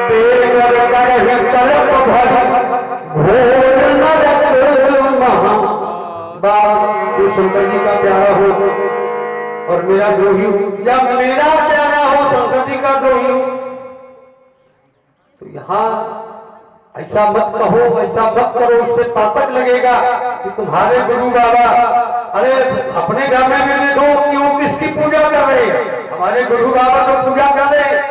तेगर करहि कल्प भर घोर नरक महा। शंकर जी का प्यारा हो और मेरा द्रोही हो, या मेरा प्यारा हो शंकर जी का द्रोही हो, तो यहां ऐसा मत कहो, ऐसा मत करो, इससे पातक लगेगा कि तुम्हारे गुरु बाबा, अरे अपने घर में भी देखो क्यों किसकी पूजा कर रहे हैं, हमारे गुरु बाबा तो पूजा कर रहे हैं,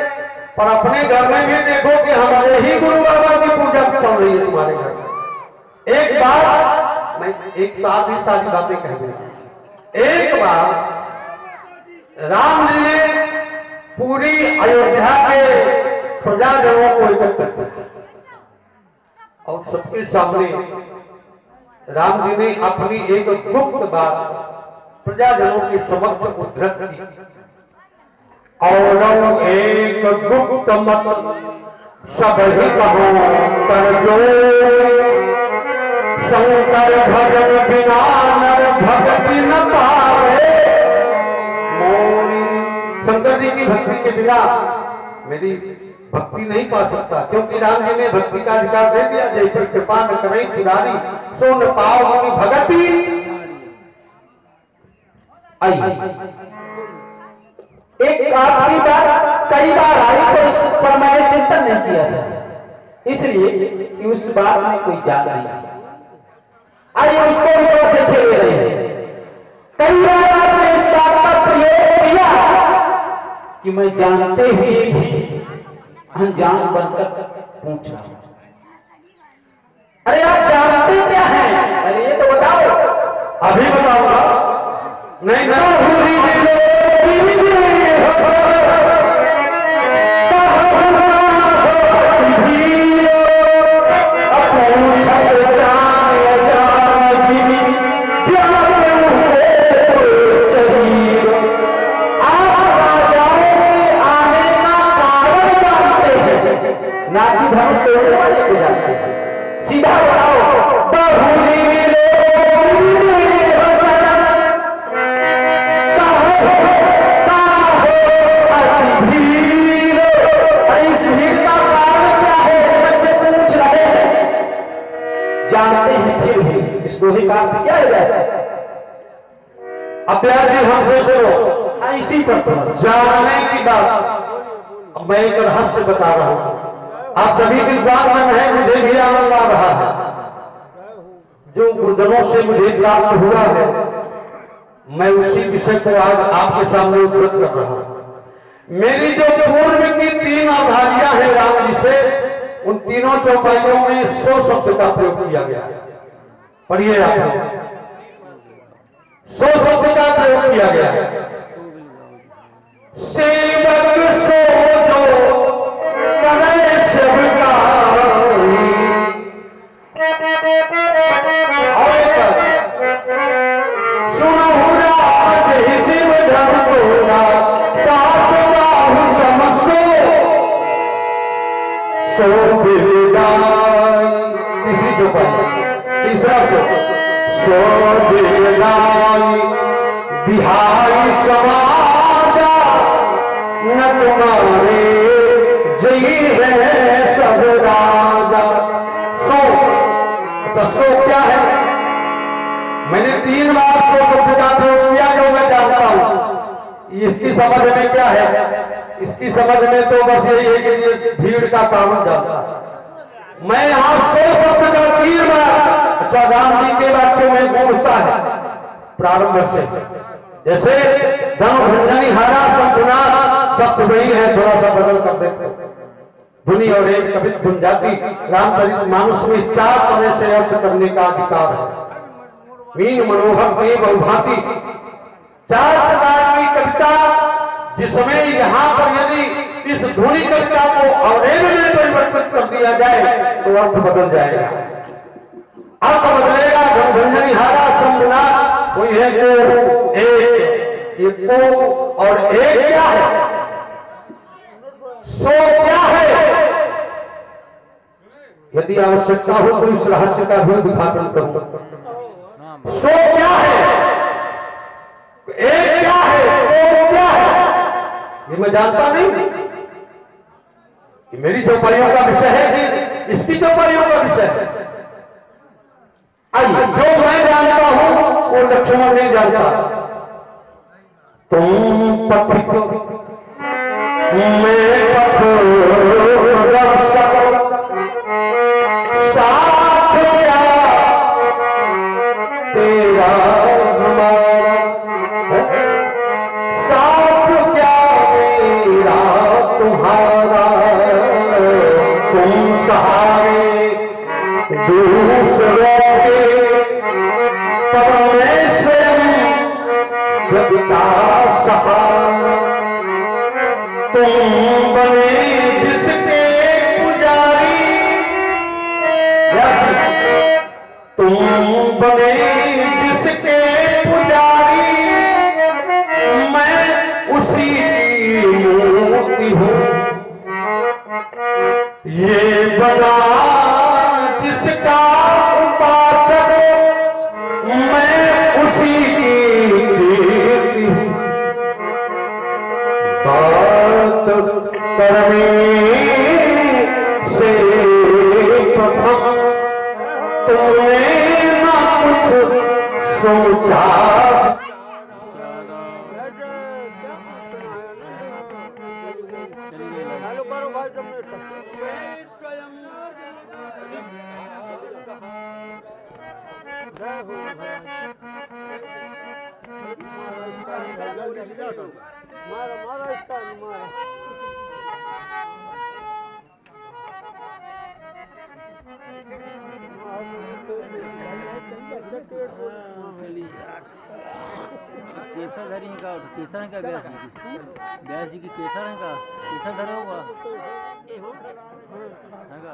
पर अपने घर में भी देखो कि हमारे ही गुरु बाबा की पूजा चल रही है तुम्हारे घर में। एक बार मैं एक साथ ही सारी बातें कह दूंगा। एक बार राम जी ने पूरी अयोध्या के प्रजाजनों को एकत्र किया और सबके सामने राम जी ने अपनी एक गुप्त बात प्रजाजनों के समक्ष उद्धृत की। और एक गुप्त मत सब ही कहो कर जो शंकर भजन बिना नर भक्ति न पावे। शंकर जी की भक्ति के बिना मेरी भक्ति नहीं पा सकता, क्योंकि राम जी ने भक्ति का अधिकार दे दिया। जय पर कृपा न करें पुरारी सो न पाओ अपनी भगति। एक आखिरी बात कई बार आई तो इस पर मैंने चिंतन नहीं किया था, इसलिए कि उस बात में कोई जान नहीं। आइए उसको भी तो देखे हुए रहे। कई बार आपने इस बात का प्रयोग किया कि मैं जानते हुए भी अनजान बनकर पूछ रहा हूं, अरे आप जानते क्या हैं? अरे ये तो बताओ। अभी बताऊंगा। नहीं ना कि धनुष तोड़ने वाले को जानते हैं। सीधा बताओ। बहुरी इस भीड़ का कारण क्या है? मुझसे पूछ रहे हैं, जानते हैं फिर भी इस दोहे का अर्थ क्या है? वैसे अभ्यासी हमसे सुनो, इसी पर जानने की बात मैं एक रहस्य बता रहा हूं। आप सभी विद्वान में है, मुझे भी आनंद आ रहा है। जो गुरुजनों से मुझे प्राप्त हुआ है, मैं उसी विषय को आज आपके सामने उद्धृत कर रहा हूं। मेरी जो पूर्व की 3 अवधारियां हैं राम जी से, उन तीनों चौपाइयों में 100 शब्द का प्रयोग किया गया है। पढ़िए आप, 100 शब्द का प्रयोग किया गया है। सेवक सो जो करे सेवका, सुनहु राज शिव धन तोरा, सास बाहु समसो सो बिरदाई। तीसरी चौपाई, तीसरा सो बिरदाई बिहारी समाजा न तुम्हारे जई है सब राजा। सो क्या है? मैंने 3 बार 100 शब्द का प्रयोग किया जो मैं जानता हूं। इसकी समझ में क्या है? इसकी समझ में तो बस यही है कि ये भीड़ का कानून जानता है। मैं यहां 100 शब्द का 3 बार, अच्छा राम जी के वाक्यों में गूंजता है प्रारंभ से, जैसे धन भंजनी हारा संपुना सब वही है, थोड़ा सा बदल कर देते धुनी और एक कवित गुन जाती। रामचरित मानस में 4 तरह से अर्थ करने का अधिकार है। मीन मनोहर देव बहुभांति 4 प्रकार की कविता, जिसमें यहां पर यदि इस धुनी कविता को अवरेव में परिवर्तित कर दिया जाए तो अर्थ बदल जाएगा। अर्थ बदलेगा। धन भंजनी हारा संपुना कोई है जो एक को और एक क्या है? सो क्या है? यदि आवश्यकता हो तो इस रहस्य का भी उद्घाटन करूंगा। सो क्या है, एक क्या है, दो क्या है, ये मैं जानता नहीं। ये मेरी चौपाइयों का विषय है कि इसकी चौपाइयों का विषय है। आइए, जो मैं जानता हूं वो लक्ष्मण नहीं जानता। तुम पथिक मैं साथ क्या तेरा हमारा, साथ क्या मेरा तुम्हारा, तुम सहारे दूसरों के पर मैं स्वयं जग का सहारा। तुम बने जिसके पुजारी, तुम बने जिसके पुजारी, मैं उसी की मूर्ति हूँ। ये बना जिसका उपासक, मैं उसी की कीर्ति हूँ। बात करने से प्रथम तुमने ना कुछ सोचा, केसर धरी का केसर है क्या ब्यास जी की केसर है का केसर धरे होगा है का।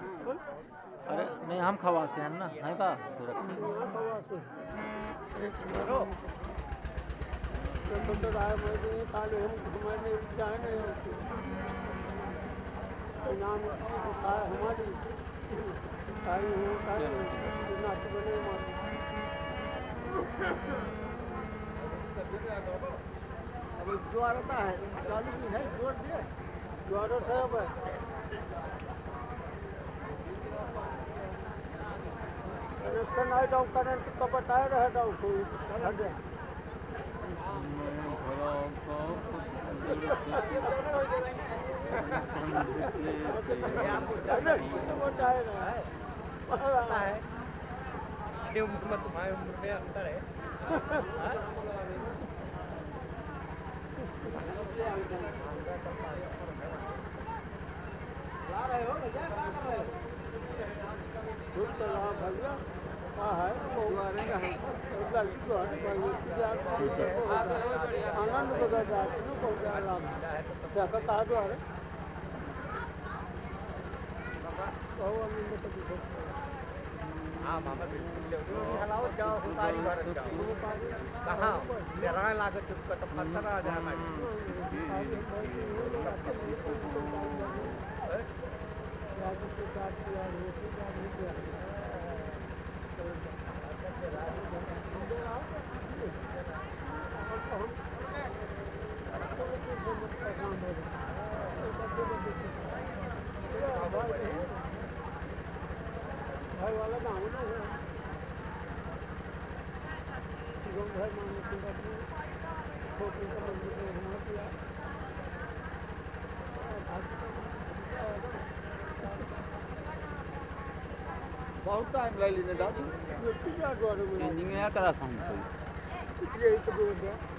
अरे नहीं हम खवा से हैं ना है का ज्वार होता है चालू की है जोड़ दिए ज्वार होता है भाई कनेक्शन आए डाउन करंट तो बताए रहे डाउन कोई हट गया बताए रहे है उम्र में तुम्हारी उम्र में अंतर है। ला रहे हो भैया क्या कर रहे हो खुद चला भैया क्या है वो आएगा है लड़की तो है आनंद बदल जाते हैं को क्या लाभ क्या कहता है जो है तो हम इनमें तो देखो हां मामा बिल्कुल हलाओ जाओ सारी बार जाओ कहां तेरा लागत उसका तो पत्थर आ जाए भाई भाई वाला गाँव ना है घर मानो छोटे का मंदिर घुमा दिया बहुत टाइम ले लेने दादू करा यही तो बोल रहा